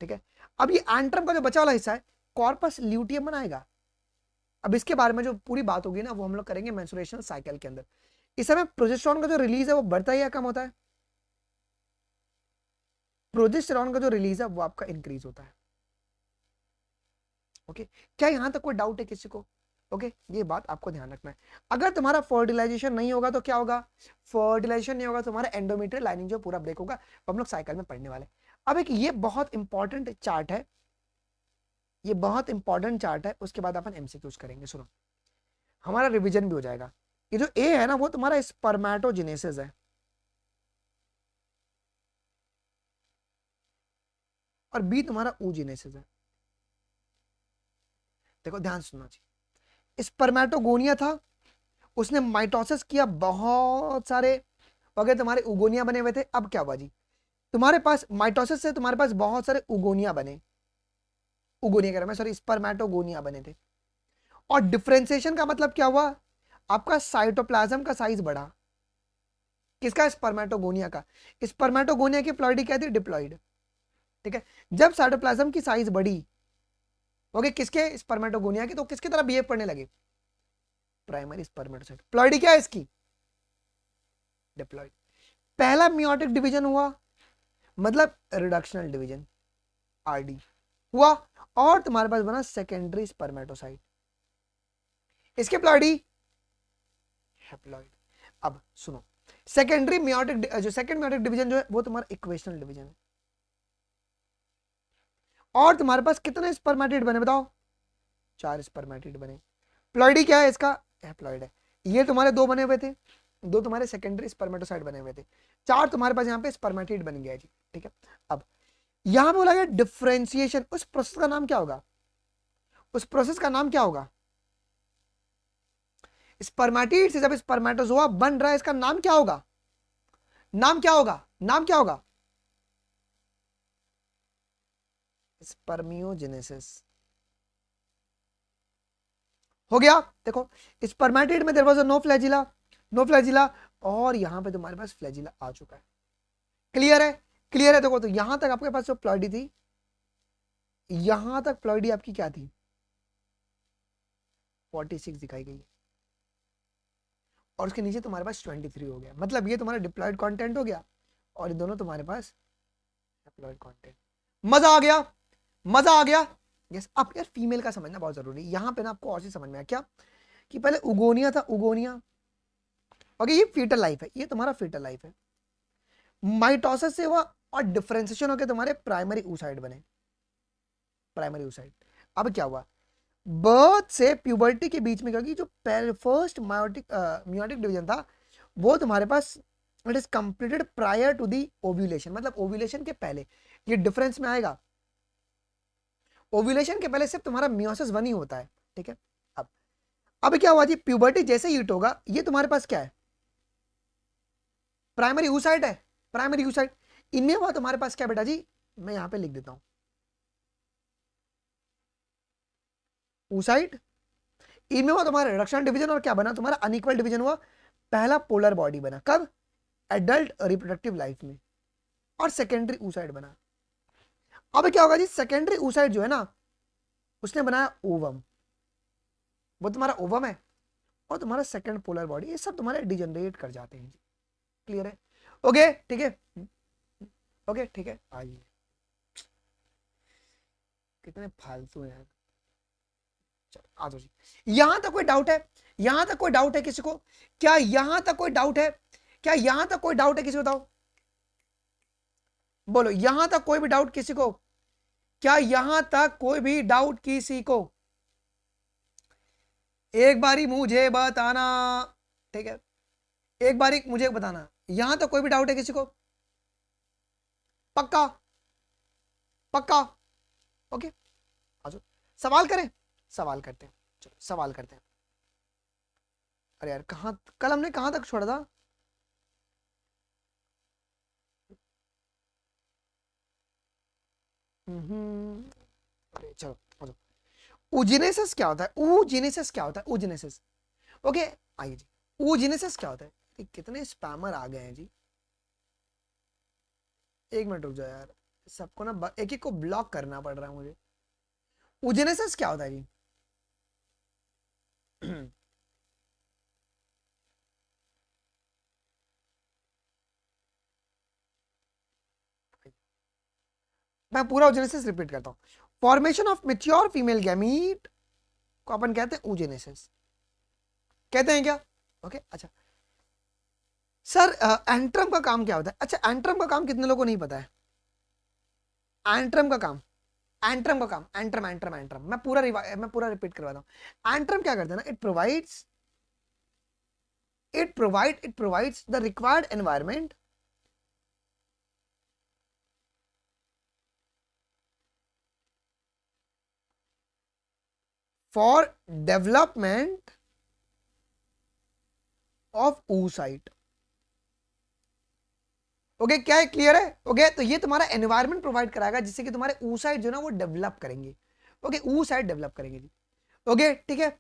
ठीक है। अब ये एंट्रम का जो बचा वाला हिस्सा है कॉर्पस ल्यूटियम बनाएगा। अब इसके बारे में जो पूरी बात होगी ना वो हम लोग करेंगे मेंस्ट्रुएशन साइकिल के अंदर। इस समय प्रोजेस्टेरॉन का जो रिलीज है वो बढ़ता है या कम होता है? प्रोजेस्टेरॉन का जो रिलीज है वो आपका इंक्रीज होता है। ओके क्या यहां तक कोई डाउट है किसी को? ओके, ये बात आपको ध्यान रखना है। अगर तुम्हारा फर्टिलाइजेशन नहीं होगा तो क्या होगा, फर्टिलाइजेशन नहीं होगा तो तुम्हारा एंडोमेट्रियल लाइनिंग जो पूरा ब्रेक होगा, वो हम लोग साइकिल में पढ़ने वाले। अब एक ये बहुत इंपॉर्टेंट चार्ट है, ये बहुत इंपॉर्टेंट चार्ट है, उसके बाद अपन एमसीक्यूज करेंगे। सुनो, हमारा रिवीजन भी हो जाएगा। ये जो ए है ना वो तुम्हारा स्पर्मेटोजेनेसिस है, और बी तुम्हारा oogenesis है। देखो ध्यान सुनना चाहिए, स्पर्मेटोगोनिया था, उसने माइटोसिस किया, बहुत सारे वगैरह तुम्हारे उगोनिया बने हुए थे। अब क्या हुआ जी, तुम्हारे पास माइटोसिस से तुम्हारे पास बहुत सारे उगोनिया बने, उगोनिया कह रहा मैं, सॉरी, स्पर्मेटोगोनिया बने थे। और डिफरेंशिएशन का मतलब क्या हुआ, आपका साइटोप्लाज्म का साइज बढ़ा। किसका, स्पर्मेटोगोनिया का। स्पर्मेटोगोनिया की प्लॉइडी क्या थी, डिप्लॉइड। ठीक है, जब साइटोप्लाज्म की साइज बढ़ी, ओके, किसके, स्पर्मेटोगोनिया की, तो किसकी तरह बिहेव करने लगे, प्राइमरी स्पर्मेटोसाइट। प्लॉइडी क्या है इसकी, डिप्लॉइड। पहला मियोटिक डिवीजन हुआ, मतलब रिडक्शनल डिवीजन, आरडी हुआ, और तुम्हारे पास बना सेकेंडरी स्पर्मेटोसाइट, इसके प्लॉइडी हैप्लॉइड। अब सुनो, सेकेंडरी मियोटिक, जो सेकेंड मियोटिक डिवीजन जो है वो तुम्हारा इक्वेशनल डिवीजन है। और तुम्हारे पास कितने स्पर्मेटिड बने बताओ, 4 स्पर्मेटिड बने। प्लॉइडी क्या है इसका, हैप्लॉइड है। ये तुम्हारे 2 बने हुए थे, 2 तुम्हारे सेकेंडरी स्पर्मेटोसाइट बने हुए थे, 4 तुम्हारे पास यहाँ पे स्पर्मेटिड बन गया जी। ठीक है, अब यहां पे बोला गया डिफरेंशिएशन, उस प्रोसेस का नाम क्या होगा, उस प्रोसेस का नाम क्या होगा, स्पर्मेटिड से जब स्पर्मेटोजोआ बन रहा है, इसका नाम क्या होगा, नाम क्या होगा, नाम क्या होगा, स्पर्मियोजेनेसिस। हो गया। देखो, स्पर्मेटिड में there was no flagella, no flagella, और यहां पे तुम्हारे पास फ्लैजिला आ चुका है। क्लियर है, क्लियर है। देखो, तो यहां तक आपके पास जो प्लॉइडी थी, यहां तक प्लॉइडी आपकी क्या थी, 46 दिखाई गई, और उसके नीचे तुम्हारे पास 23 हो गया। मतलब ये तुम्हारा डिप्लॉयड कंटेंट हो गया, और ये दोनों तुम्हारे पास डिप्लॉयड कंटेंट। मजा आ गया, मजा आ गया। यस, अब यार फीमेल का समझना बहुत जरूरी है। यहां पे ना आपको और चीज समझ में आया क्या, कि पहले उगोनिया था, उगोनिया, ओके, ये फीटल लाइफ है, ये तुम्हारा फीटल लाइफ है। माइटोसिस से हुआ और डिफरेंशिएशन होकर तुम्हारे प्राइमरी oocyte बने, प्राइमरी oocyte। अब क्या हुआ, बर्थ से प्यूबर्टी के बीच में, क्योंकि जो फर्स्ट मियोटिक डिवीजन था वो तुम्हारे पास it is completed prior to the ovulation, मतलब ओव्यूलेशन के पहले। ये डिफरेंस में आएगा, ओव्यूलेशन के पहले सिर्फ तुम्हारा मियोसिस 1 ही होता है। ठीक है, अब क्या हुआ जी, प्यूबर्टी जैसे ही हिट होगा, ये तुम्हारे पास क्या है, प्राइमरी oocyte है, प्राइमरी oocyte। इनमें हुआ तुम्हारे पास क्या बेटा जी, मैं यहां पे लिख देता हूं, oocyte। इनमें हुआ तुम्हारा रिडक्शन डिवीजन, और क्या बना तुम्हारा, अनइक्वल डिवीजन हुआ। पहला पोलर बॉडी बना कब, एडल्ट रिप्रोडक्टिव लाइफ में, और सेकेंडरी oocyte बना। अब क्या होगा जी, सेकेंडरी oocyte जो है ना, उसने बनाया ओवम, वो तुम्हारा ओवम है, और तुम्हारा सेकेंड पोलर बॉडी, ये सब तुम्हारे डिजेनरेट कर जाते हैं। क्लियर है, ओके, ठीक है, ओके, ठीक है। आइए, कितने फालतू हैं यार। चलो आ जाओ जी, यहां तक कोई डाउट है, यहां तक कोई डाउट है किसी को, क्या यहां तक कोई डाउट है, क्या यहां तक कोई डाउट है किसी को, बताओ, बोलो, यहां तक कोई भी डाउट किसी को, क्या यहां तक कोई भी डाउट किसी को, एक बारी मुझे बताना। ठीक है, एक बारी मुझे बताना, यहां तक कोई भी डाउट है किसी को, पक्का, पक्का, ओके, आ जाओ, सवाल करें, सवाल करते हैं, चलो सवाल करते हैं। अरे यार, कहां, कल हमने कहां तक छोड़ा था, अरे चलो आ जाओ। oogenesis क्या होता है, oogenesis क्या होता है, oogenesis, ओके, आइए जी, oogenesis क्या होता है। कितने स्पैमर आ गए हैं जी, एक मिनट रुक जाओ यार, सबको ना एक एक को ब्लॉक करना पड़ रहा है मुझे। oogenesis क्या होता है जी, मैं पूरा oogenesis रिपीट करता हूँ। Formation of mature female gamete को अपन कहते हैं oogenesis, कहते हैं क्या? ओके अच्छा सर एंट्रम का काम क्या होता है? अच्छा एंट्रम का काम कितने लोगों को नहीं पता है? एंट्रम का काम, एंट्रम का काम, एंट्रम एंट्रम एंट्रम मैं पूरा रिपीट करवाता हूं। एंट्रम क्या करता है ना, it provides the required environment for development of oocyte। Okay क्या है, क्लियर है? ओके तो ये तुम्हारा एनवायरनमेंट प्रोवाइड कराएगा जिससे कि तुम्हारे oocyte जो ना वो डेवलप करेंगे। ओके oocyte डेवलप करेंगे जी। ओके ठीक है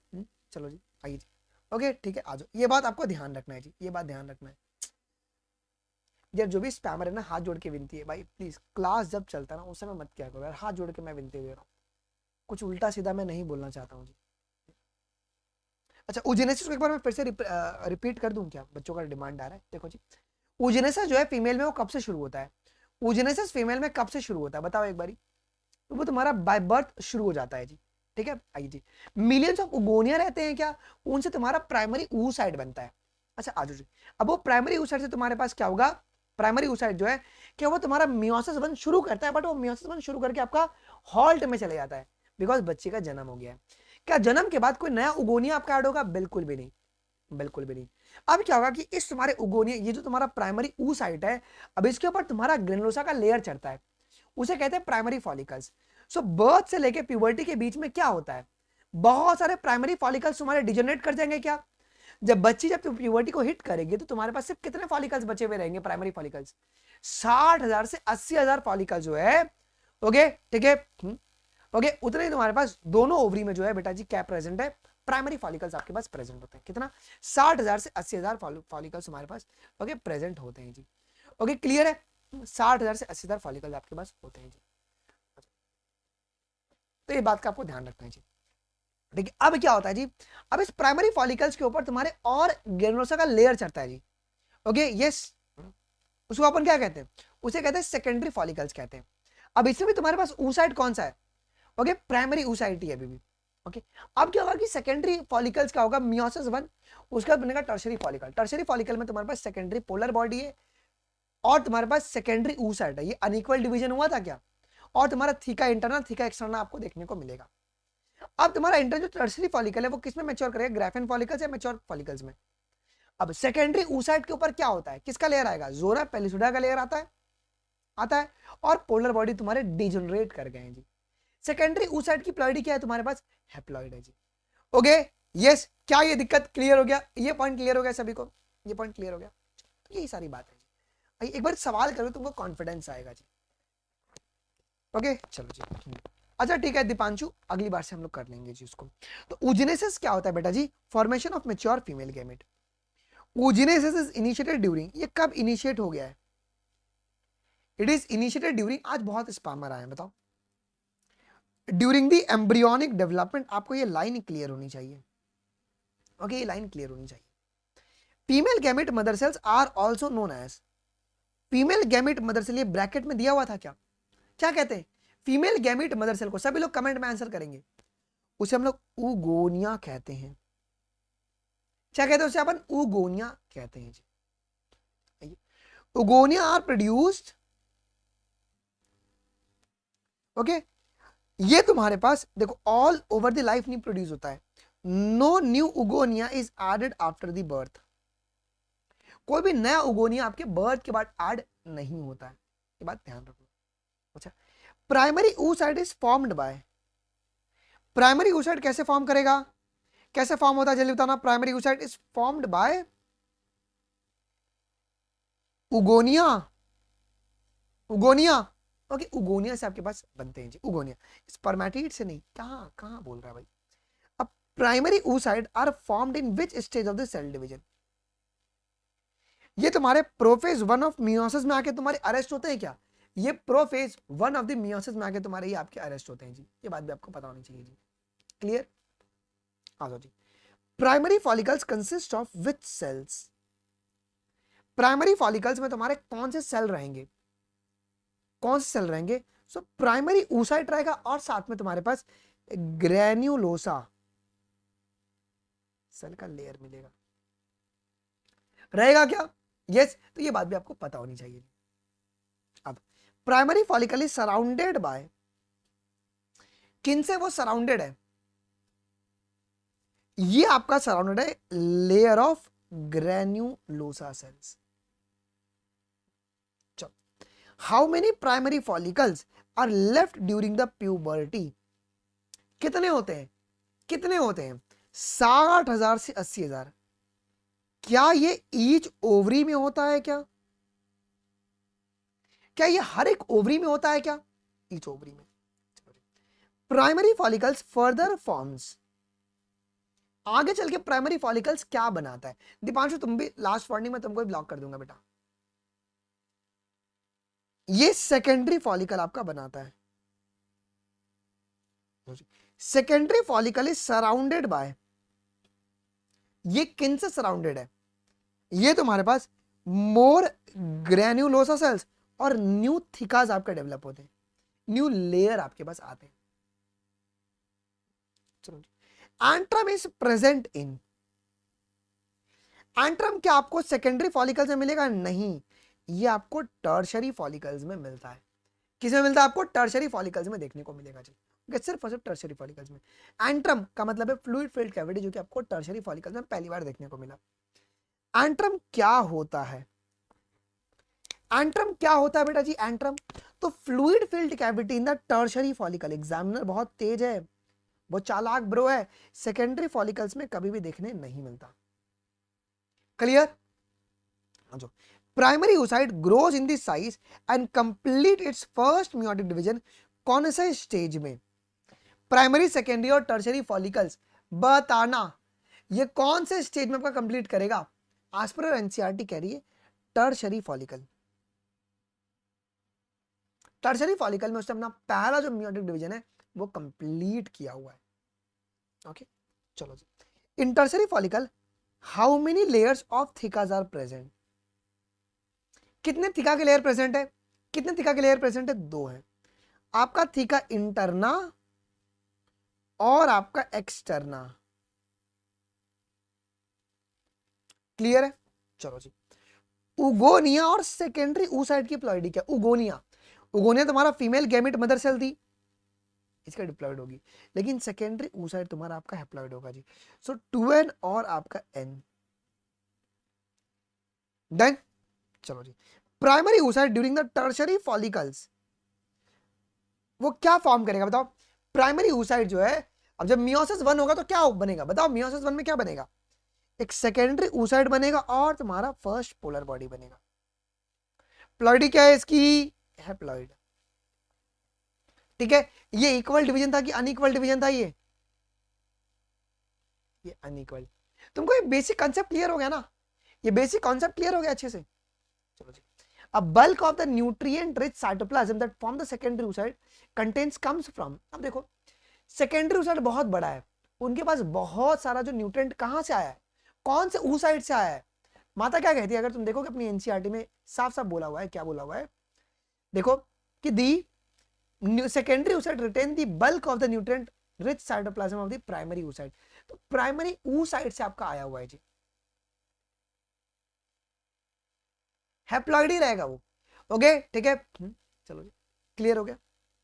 चलो जी आइए जी। ओके ठीक है आ जाओ, ये बात आपको ध्यान रखना है जी, ये बात ध्यान रखना है यार। जो भी स्पैमर है ना, हाथ जोड़ के विनती है भाई, प्लीज क्लास जब चलता है ना उस समय मत क्या करो यार, हाथ जोड़ के मैं विनती दे रहा हूँ, कुछ उल्टा सीधा मैं नहीं बोलना चाहता हूँ जी। अच्छा oogenesis को एक बार मैं फिर से रिपीट कर दूं क्या, बच्चों का डिमांड आ रहा है। देखो जी oogenesis जो है फीमेल में वो कब से शुरू होता है? oogenesis फीमेल में कब से शुरू होता है बताओ एक बारी? तो वो तुम्हारा बाय बर्थ शुरू हो जाता है जी। ठीक है आइए जी। मिलियंस ऑफ उगोनिया रहते हैं क्या, उनसे तुम्हारा प्राइमरी oocyte बनता है। अच्छा आ जाओ जी। अब वो प्राइमरी oocyte से तुम्हारे पास क्या होगा, प्राइमरी oocyte जो है क्या वो तुम्हारा मियोसिस वन शुरू करता है, बट वो मियोसिस वन शुरू करके आपका हॉल्ट में चले जाता है बिकॉज बच्चे का जन्म हो गया है। क्या जन्म के बाद कोई नया उगोनिया आपका ऐड होगा? बिल्कुल भी नहीं, बिल्कुल भी नहीं। अब क्या होगा कि इस तुम्हारे उगोनिया, ये जो तुम्हारा प्राइमरी oocyte है, अब इसके ऊपर तुम्हारा ग्रेनुलोसा का लेयर चढ़ता है, उसे कहते हैं प्राइमरी फॉलिकल्स। सो बर्थ से लेके प्यूबर्टी के बीच में क्या होता है, बहुत सारे प्राइमरी फॉलिकल्स तुम्हारे डिजनरेट कर जाएंगे। क्या जब बच्ची जब प्यूबर्टी को हिट करेगी तो तुम्हारे पास सिर्फ कितने फॉलिकल्स बचे हुए रहेंगे प्राइमरी फॉलिकल्स? 60,000 से 80,000 फॉलिकल्स जो है। ओके ठीक है ओके उतने ही तुम्हारे पास दोनों ओवरी में जो है बेटा जी क्या प्रेजेंट है, प्राइमरी फॉलिकल्स आपके पास प्रेजेंट होते हैं। कितना? 60,000 से 80,000 फॉलिकल्स हमारे पास ओके प्रेजेंट होते हैं जी। ओके क्लियर है? 60,000 से 80,000 फॉलिकल्स आपके पास होते हैं जी। तो ये बात का आपको ध्यान रखना है जी। देखिए अब क्या होता है जी, अब इस प्राइमरी फॉलिकल्स के ऊपर तुम्हारे और ग्रेनुलोसा का लेयर चढ़ता है जी। ओके यस, उसको अपन क्या कहते हैं? उसे कहते हैं सेकेंडरी फॉलिकल्स कहते हैं। अब इसमें भी तुम्हारे पास oocyte कौन सा है? ओके प्राइमरी oocyte ही है अभी भी। ओके अब क्या होगा कि सेकेंडरी फॉलिकल्स का होगा मियोसिस वन, उसका बनेगा टर्शरी फॉलिकल। टर्शरी फॉलिकल में तुम्हारे पास सेकेंडरी पोलर बॉडी है और तुम्हारे पास सेकेंडरी oocyte है। ये अनइक्वल डिवीजन हुआ था क्या? और तुम्हारा थीका इंटरनल थीका एक्सटर्नल आपको देखने को मिलेगा। अब तुम्हारा इंटर जो टर्शरी फॉलिकल है वो किसमें मैच्योर करेगा, ग्राफेन फॉलिकल्स या मैच्योर फॉलिकल्स में? अब सेकेंडरी oocyte के ऊपर क्या होता है, किसका लेयर आएगा? ज़ोरा पेलिसुडा का लेयर आता है और पोलर बॉडी तुम्हारे डिजनरेट कर गए हैं जी। सेकेंडरी oocyte की प्लॉइडी क्या है तुम्हारे पास? हैप्लॉइड है जी। ओके यस, क्या ये दिक्कत क्लियर हो गया? ये पॉइंट क्लियर हो गया सभी को? ये पॉइंट क्लियर हो गया? तो यही सारी बात है जी। एक बार सवाल करो तुमको कॉन्फिडेंस आएगा जी। ओके चलो जी। अच्छा ठीक है दीपांशु, अगली बार से हम लोग कर लेंगे जी उसको। तो oogenesis क्या होता है बेटा जी? Formation of mature female gamete. oogenesis is initiated during, ये कब इनिशिएट हो गया है? इट इज इनिशिएटेड ड्यूरिंग, आज बहुत स्पैमर आए हैं बताओ, ड्यूरिंग द एम्ब्रियोनिक डेवलपमेंट। आपको ये लाइन क्लियर होनी चाहिए। ओके ये लाइन क्लियर होनी चाहिए। Female gamete mother cells are also known as, female gamete mother cell, ये ब्रैकेट में दिया हुआ था क्या, क्या कहते हैं? फीमेल गैमेट मदर सेल को सभी लोग कमेंट में आंसर करेंगे, उसे हम लोग उगोनिया कहते हैं। क्या कहते हैं उसे अपन? उगोनिया कहते हैं जी। उगोनिया आर प्रोड्यूस्ड, ओके ये तुम्हारे पास देखो ऑल ओवर द लाइफ नहीं प्रोड्यूस होता है। No new oogonia is added after the birth, कोई भी नया उगोनिया आपके बर्थ के बाद ऐड नहीं होता है, ये बात ध्यान रखो। अच्छा primary oocyte is formed by, primary oocyte कैसे फॉर्म करेगा, कैसे फॉर्म होता है जल्दी बताना? Primary oocyte is formed by उगोनिया, उगोनिया okay उगोनिया से आपके पास बनते हैं जी। उगोनिया स्पर्मेटिड से नहीं, कहां कहां बोल रहा है भाई? अब primary oocyte are formed in which stage of the cell division? ये तुम्हारे प्रोफेज वन ऑफ मियोसिस में आके तुम्हारे अरेस्ट होते हैं क्या? ये prophase one of the meiosis में आके तुम्हारे ये आपके अरेस्ट होते हैं जी। ये बात भी आपको पता होनी चाहिए जी। क्लियर? आ जाओ जी। Primary follicles consist of which cells? Primary follicles में तुम्हारे कौन से सेल रहेंगे, कौन से सेल रहेंगे? सो प्राइमरी oocyte रहेगा और साथ में तुम्हारे पास ग्रेन्युलोसा, सेल का लेयर मिलेगा, रहेगा क्या? यस, तो ये बात भी आपको पता होनी चाहिए। अब primary follicle is surrounded by, किन से वो सराउंडेड है? ये आपका सराउंडेड है लेयर ऑफ ग्रेन्युलोसा सेल्स। चलो, how many primary follicles are left during the puberty? कितने होते हैं? कितने होते हैं? 60,000 से 80,000। क्या ये ईच ओवरी में होता है क्या? क्या ये हर एक ओवरी में होता है क्या? ईच ओवरी में। प्राइमरी फॉलिकल्स फर्दर फॉर्म्स, आगे चल के प्राइमरी फॉलिकल्स क्या बनाता है? दीपांशु तुम भी लास्ट वार्निंग में तुमको ब्लॉक कर दूंगा बेटा। ये सेकेंडरी फॉलिकल आपका बनाता है। Secondary follicle is surrounded bye, ये किन से सराउंडेड है? ये तुम्हारे पास मोर ग्रेन्युलोसा सेल्स और न्यू थिकास आपके डेवलप होते हैं, न्यू लेयर आपके पास आते हैं। चलो, antrum is present in, antrum क्या आपको सेकेंडरी फॉलिकल्स में मिलेगा? नहीं, ये आपको टर्शरी फॉलिकल्स में मिलता है। किसमें मिलता है आपको? टर्शरी फॉलिकल्स में देखने को मिलेगा जी, सिर्फ और सिर्फ टर्शरी फॉलिकल्स में। एंट्रम का मतलब है फ्लूइड फिल्ड कैविटी, जो कि आपको टर्शरी फॉलिकल्स में पहली बार देखने को मिला। एंट्रम क्या होता है? एंट्रम क्या होता है बेटा जी? एंट्रम तो fluid filled cavity in the tertiary follicle. Examiner बहुत तेज है, वो चालाक ब्रो है, सेकेंडरी फॉलिकल्स में कभी भी देखने नहीं मिलता। क्लियर? जो primary oocyte grows in the size and complete its first meiotic division कौन से स्टेज में? प्राइमरी, सेकेंडरी और टर्शरी फॉलिकल्स बताना, ये कौन से स्टेज में आपका कंप्लीट करेगा? आज पर एनसीईआरटी कह रही है टर्शरी फॉलिकल। टर्शरी फॉलिकल में उसने अपना पहला जो meiotic डिवीजन है वो कंप्लीट किया हुआ है। ओके, चलो जी। In tertiary follicle how many layers of thecas are present? कितने थिका के लेयर प्रेजेंट है? कितने थिका के लेयर प्रेजेंट है? 2 है, आपका थिका इंटरना और आपका एक्सटर्ना। क्लियर है? चलो जी। उगोनिया और सेकेंडरी oocyte की प्लॉइडी क्या? उगोनिया, उगोनिया तुम्हारा फीमेल गैमेट मदर सेल थी, इसका डिप्लॉइड होगी, लेकिन सेकेंडरी oocyte तुम्हारा आपका हैप्लॉइड होगा जी। सो 2n और आपका n। डन? चलो जी। Primary oocyte during the tertiary follicles वो क्या फॉर्म करेगा बताओ? प्राइमरी oocyte जो है, अब जब मियोसिस 1 होगा तो क्या बनेगा बताओ? मियोसिस 1 में क्या बनेगा? एक सेकेंडरी oocyte बनेगा और तुम्हारा फर्स्ट पोलर बॉडी बनेगा। प्लॉइडी क्या है इसकी? हैप्लॉइड। ठीक है, ये इक्वल डिवीजन था कि अनइक्वल डिवीजन था? ये अनइक्वल। तुमको ये बेसिक कॉन्सेप्ट क्लियर हो गया ना? ये बेसिक कॉन्सेप्ट क्लियर हो गया अच्छे से? चलो जी। A bulk of the nutrient rich cytoplasm that form the secondary oocyte contains comes from, अब देखो सेकेंडरी oocyte बहुत बड़ा है, उनके पास बहुत सारा जो न्यूट्रिएंट कहां से आया है? कौन से oocyte से आया है? माता क्या कहती है? अगर तुम देखोगे अपनी एनसीईआरटी में साफ साफ बोला हुआ है, क्या बोला हुआ है? देखो कि दी secondary oocyte retain the bulk of the nutrient rich cytoplasm of the primary oocyte। तो प्राइमरी oocyte से आपका आया हुआ है जी, हैप्लॉइड ही रहेगा वो। ओके, ठीक है, चलो जी, क्लियर हो गया?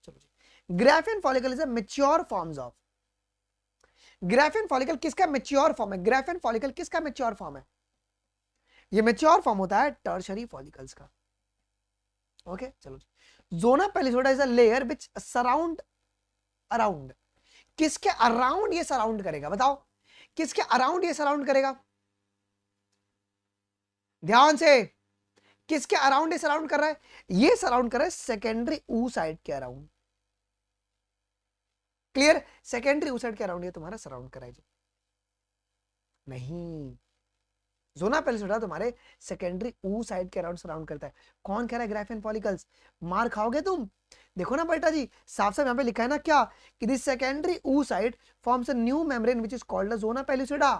चलो जी। Graafian follicle is a mature forms of, Graafian follicle किसका मैच्योर फॉर्म है? ग्राफियन फॉलिकल किसका मैच्योर फॉर्म है? ये मैच्योर फॉर्म होता है टर्शरी फॉलिकल्स का। ओके, चलो जी। Zona pellucida is a layer which surround, around, किसके अराउंड ये सराउंड करेगा बताओ? किसके अराउंड ये सराउंड करेगा? ध्यान से, किसके अराउंड ये सराउंड कर रहा है? ये सराउंड कर रहा है सेकेंडरी oocyte के अराउंड। क्लियर? सेकेंडरी oocyte के अराउंड ये तुम्हारा सराउंड कर रहा है जी। नहीं, जोना पेलिसोडा तुम्हारे सेकेंडरी oocyte के अराउंड सराउंड करता है। कौन कह रहा है ग्राफियन फॉलिकल्स? मार खाओगे तुम। देखो ना बेटा जी, साफ साफ यहां पे लिखा है ना क्या कि this secondary oocyte forms a new membrane which is called the zona pellucida.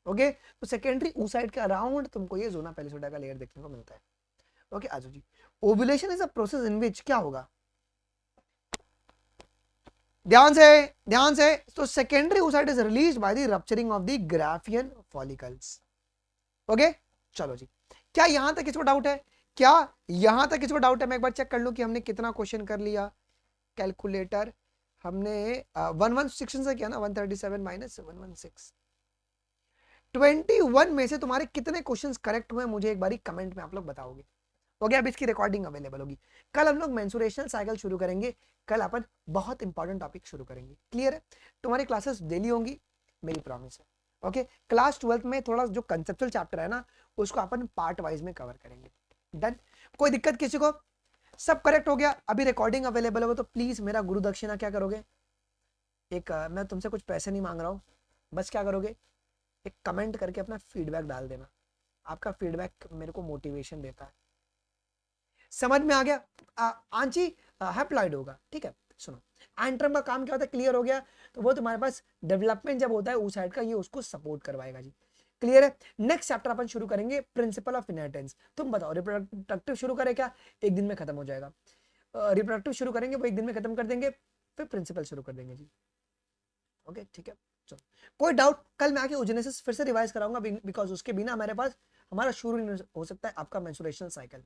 Okay, तो सेकेंडरी oocyte के अराउंड तुमको ये जोना पेलिसोडा का लेयर देखने को मिलता है। ओके, आजो जी। Ovulation is a process in which क्या होगा? ध्यान से तो secondary oocyte is released by the rupturing of the Graafian follicles. Okay चलो जी, क्या यहां तक किसको डाउट है? क्या यहां तक किसको डाउट है? मैं एक बार चेक कर लूं कि हमने कितना क्वेश्चन कर लिया। कैलकुलेटर हमने 116 से किया ना, 137 माइनस 116, 21 में से तुम्हारे कितने क्वेश्चंस करेक्ट हुए मुझे एक बारी कमेंट में आप लोग बताओगे। ओके अब इसकी रिकॉर्डिंग अवेलेबल होगी। कल हम लोग मेंसुरेशनल साइकिल शुरू करेंगे। कल अपन बहुत इंपॉर्टेंट टॉपिक शुरू करेंगे। क्लियर है? तुम्हारी क्लासेस डेली होंगी, मेरी प्रॉमिस है। ओके क्लास 12th में थोड़ा जो कंसेप्चुअल चैप्टर है ना, उसको अपन पार्ट वाइज में कवर करेंगे। डन? कोई दिक्कत किसी को? सब करेक्ट हो गया? अभी रिकॉर्डिंग अवेलेबल होगा तो प्लीज मेरा गुरु दक्षिणा क्या करोगे? एक मैं तुमसे कुछ पैसे नहीं मांग रहा हूं, बस क्या करोगे, एक कमेंट करके अपना फीडबैक डाल देना। आपका फीडबैक मेरे को मोटिवेशन देता है। समझ में आ गया? आंची हैप्लॉइड होगा, ठीक है। सुनो, एंट्रम का काम क्या होता है, क्लियर हो गया? तो वो तुम्हारे पास डेवलपमेंट जब होता है उस साइड का, ये उसको सपोर्ट करवाएगा जी। क्लियर है? नेक्स्ट चैप्टर अपन शुरू करेंगे प्रिंसिपल ऑफ इनहेरिटेंस। तुम बताओ रिप्रोडक्टिव शुरू करें क्या? एक दिन में खत्म हो जाएगा। रिप्रोडक्टिव शुरू करेंगे, वो एक दिन में खत्म कर देंगे, फिर प्रिंसिपल शुरू कर देंगे जी। ओके ठीक है चलो, कोई डाउट? कल मैं आके ओजेनेसिस फिर से रिवाइज कराऊंगा, बिकॉज उसके बिना हमारे पास हमारा शुरू नहीं हो सकता है आपका मेंस्ट्रुएशन साइकिल।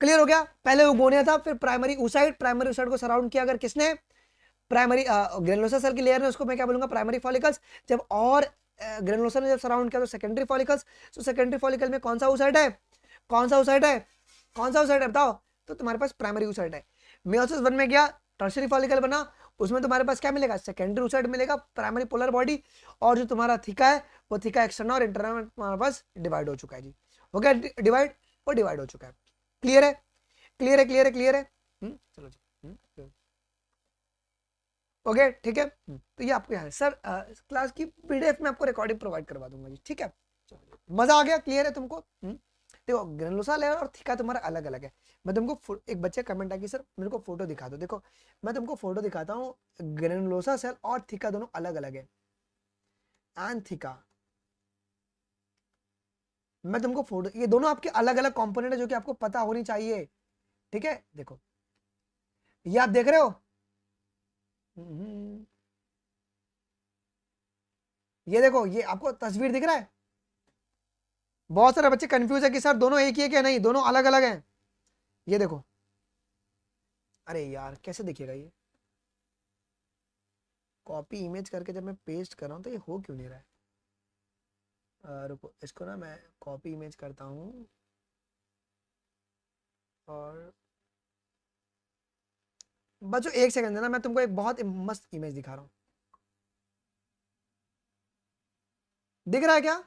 क्लियर हो गया? पहले उगोनिया था, फिर प्राइमरी oocyte, प्राइमरी oocyte को सराउंड किया अगर किसने, प्राइमरी ग्रेनुलोसा सेल की लेयर ने, उसको मैं क्या बोलूंगा, प्राइमरी फॉलिकल्स। जब और ग्रेनुलोसा ने जब सराउंड किया तो सेकेंडरी फॉलिकल्स। तो सेकेंडरी फॉलिकल में कौन सा oocyte है, कौन सा oocyte है, कौन सा oocyte है बताओ? तो तुम्हारे पास प्राइमरी oocyte है। मेयोसिस 1 में गया, टर्शियरी फॉलिकल बना, उसमें तुम्हारे पास क्या मिलेगा, सेकेंडरी oocyte मिलेगा, प्राइमरी पोलर बॉडी। और जो तुम्हारा थिका है वो थिका एक्सटर्नल और इंटरनल तुम्हारे पास डिवाइड हो चुका है जी। हो गया डिवाइड, वो डिवाइड हो चुका है। क्लियर है? क्लियर है? क्लियर है? क्लियर है? चलो जी। ओके ठीक है। तो ये आपको है सर, क्लास की पीडीएफ में आपको रिकॉर्डिंग प्रोवाइड करवा दूंगा जी, ठीक है। मजा आ गया? क्लियर है तुमको? देखो ग्रेनुलोसा लेयर और थिका तुम्हारा अलग अलग है। मैं तुमको एक बच्चे कमेंट आ कि सर मेरे को फोटो दिखा दो। देखो मैं तुमको फोटो दिखाता हूँ, ग्रेनुलोसा सेल और थिका दोनों अलग अलग है। एंड थिका, मैं तुमको फोटो, ये दोनों आपके अलग अलग कंपोनेंट है जो कि आपको पता होनी चाहिए, ठीक है। देखो ये आप देख रहे हो, ये देखो, ये आपको तस्वीर दिख रहा है। बहुत सारे बच्चे कंफ्यूज है कि सर दोनों एक ही है क्या? नहीं, दोनों अलग अलग हैं। ये देखो, अरे यार कैसे दिखेगा ये? कॉपी इमेज करके जब मैं पेस्ट कर रहा हूं तो ये हो क्यों नहीं रहा है? रुको, इसको ना मैं कॉपी इमेज करता हूं और बच्चों एक सेकंड देना, मैं तुमको एक बहुत मस्त इमेज दिखा रहा हूं। दिख रहा है क्या?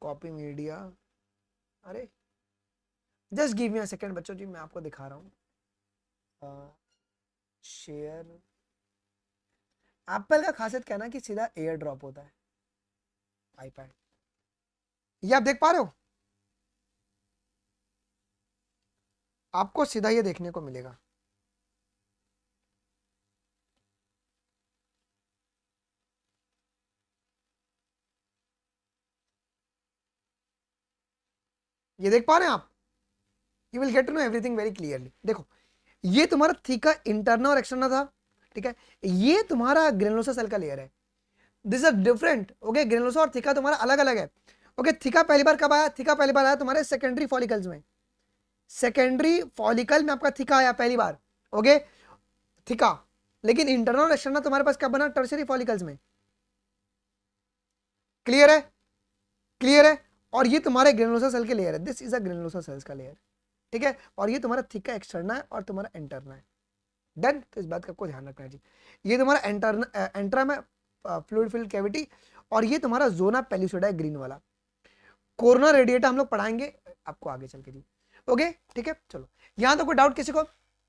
कॉपी मीडिया, अरे just give me a second बच्चों जी, मैं आपको दिखा रहा हूं। शेयर, एप्पल का खासियत क्या है ना कि सीधा एयर ड्रॉप होता है आईपैड। ये आप देख पा रहे हो? आपको सीधा ये देखने को मिलेगा। ये देख पा रहे हैं आप? You will get to know everything very clearly. देखो ये तुम्हारा थीका इंटरनल और एक्सटर्नल था, ठीक है। ये तुम्हारा ग्रेनुलोसा सेल का लेयर है। This is different. Okay granulosa और थीका तुम्हारा अलग अलग है। ओके थीका पहली बार कब आया? थीका पहली बार आया तुम्हारे सेकेंडरी फॉलिकल्स में। सेकेंडरी फॉलिकल में आपका थीका आया पहली बार। ओके थीका, लेकिन इंटरनल और एक्सटर्नल तुम्हारे पास कब बना? टर्शियरी फॉलिकल्स में। क्लियर है? क्लियर है? और ये तुम्हारे ग्रेनुलोसा सेल के लेयर है। This is a granulosa cells का लेयर, ठीक है। और ये तुम्हारा थीका एक्सटर्नल है और तुम्हारा इंटरनल है। डन? तो इस बात का आपको ध्यान रखना है जी। ये तुम्हारा एंट्रम है, फ्लूइड फिल्ड कैविटी, और ये तुम्हारा जोना पेल्यूसिडा है ग्रीन वाला। कोरोना रेडिएटा हम लोग पढ़ाएंगे आपको आगे चल के जी। ओके ठीक है चलो, यहां तो कोई डाउट किसी को?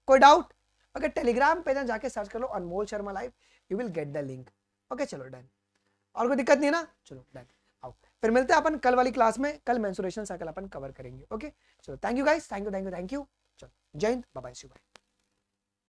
कोई डाउट? ओके टेलीग्राम पे जाके सर्च कर लो Anmol Sharma live, you will get the link. Okay चलो डन, और कोई दिक्कत नहीं है ना? चलो डन, आओ फिर मिलते हैं अपन कल वाली क्लास में। कल मेंस्ट्रुएशन साइकिल अपन कवर करेंगे। ओके चलो, thank you guys, thank you thank you thank you. चलो Jai Hind, bye bye, see you.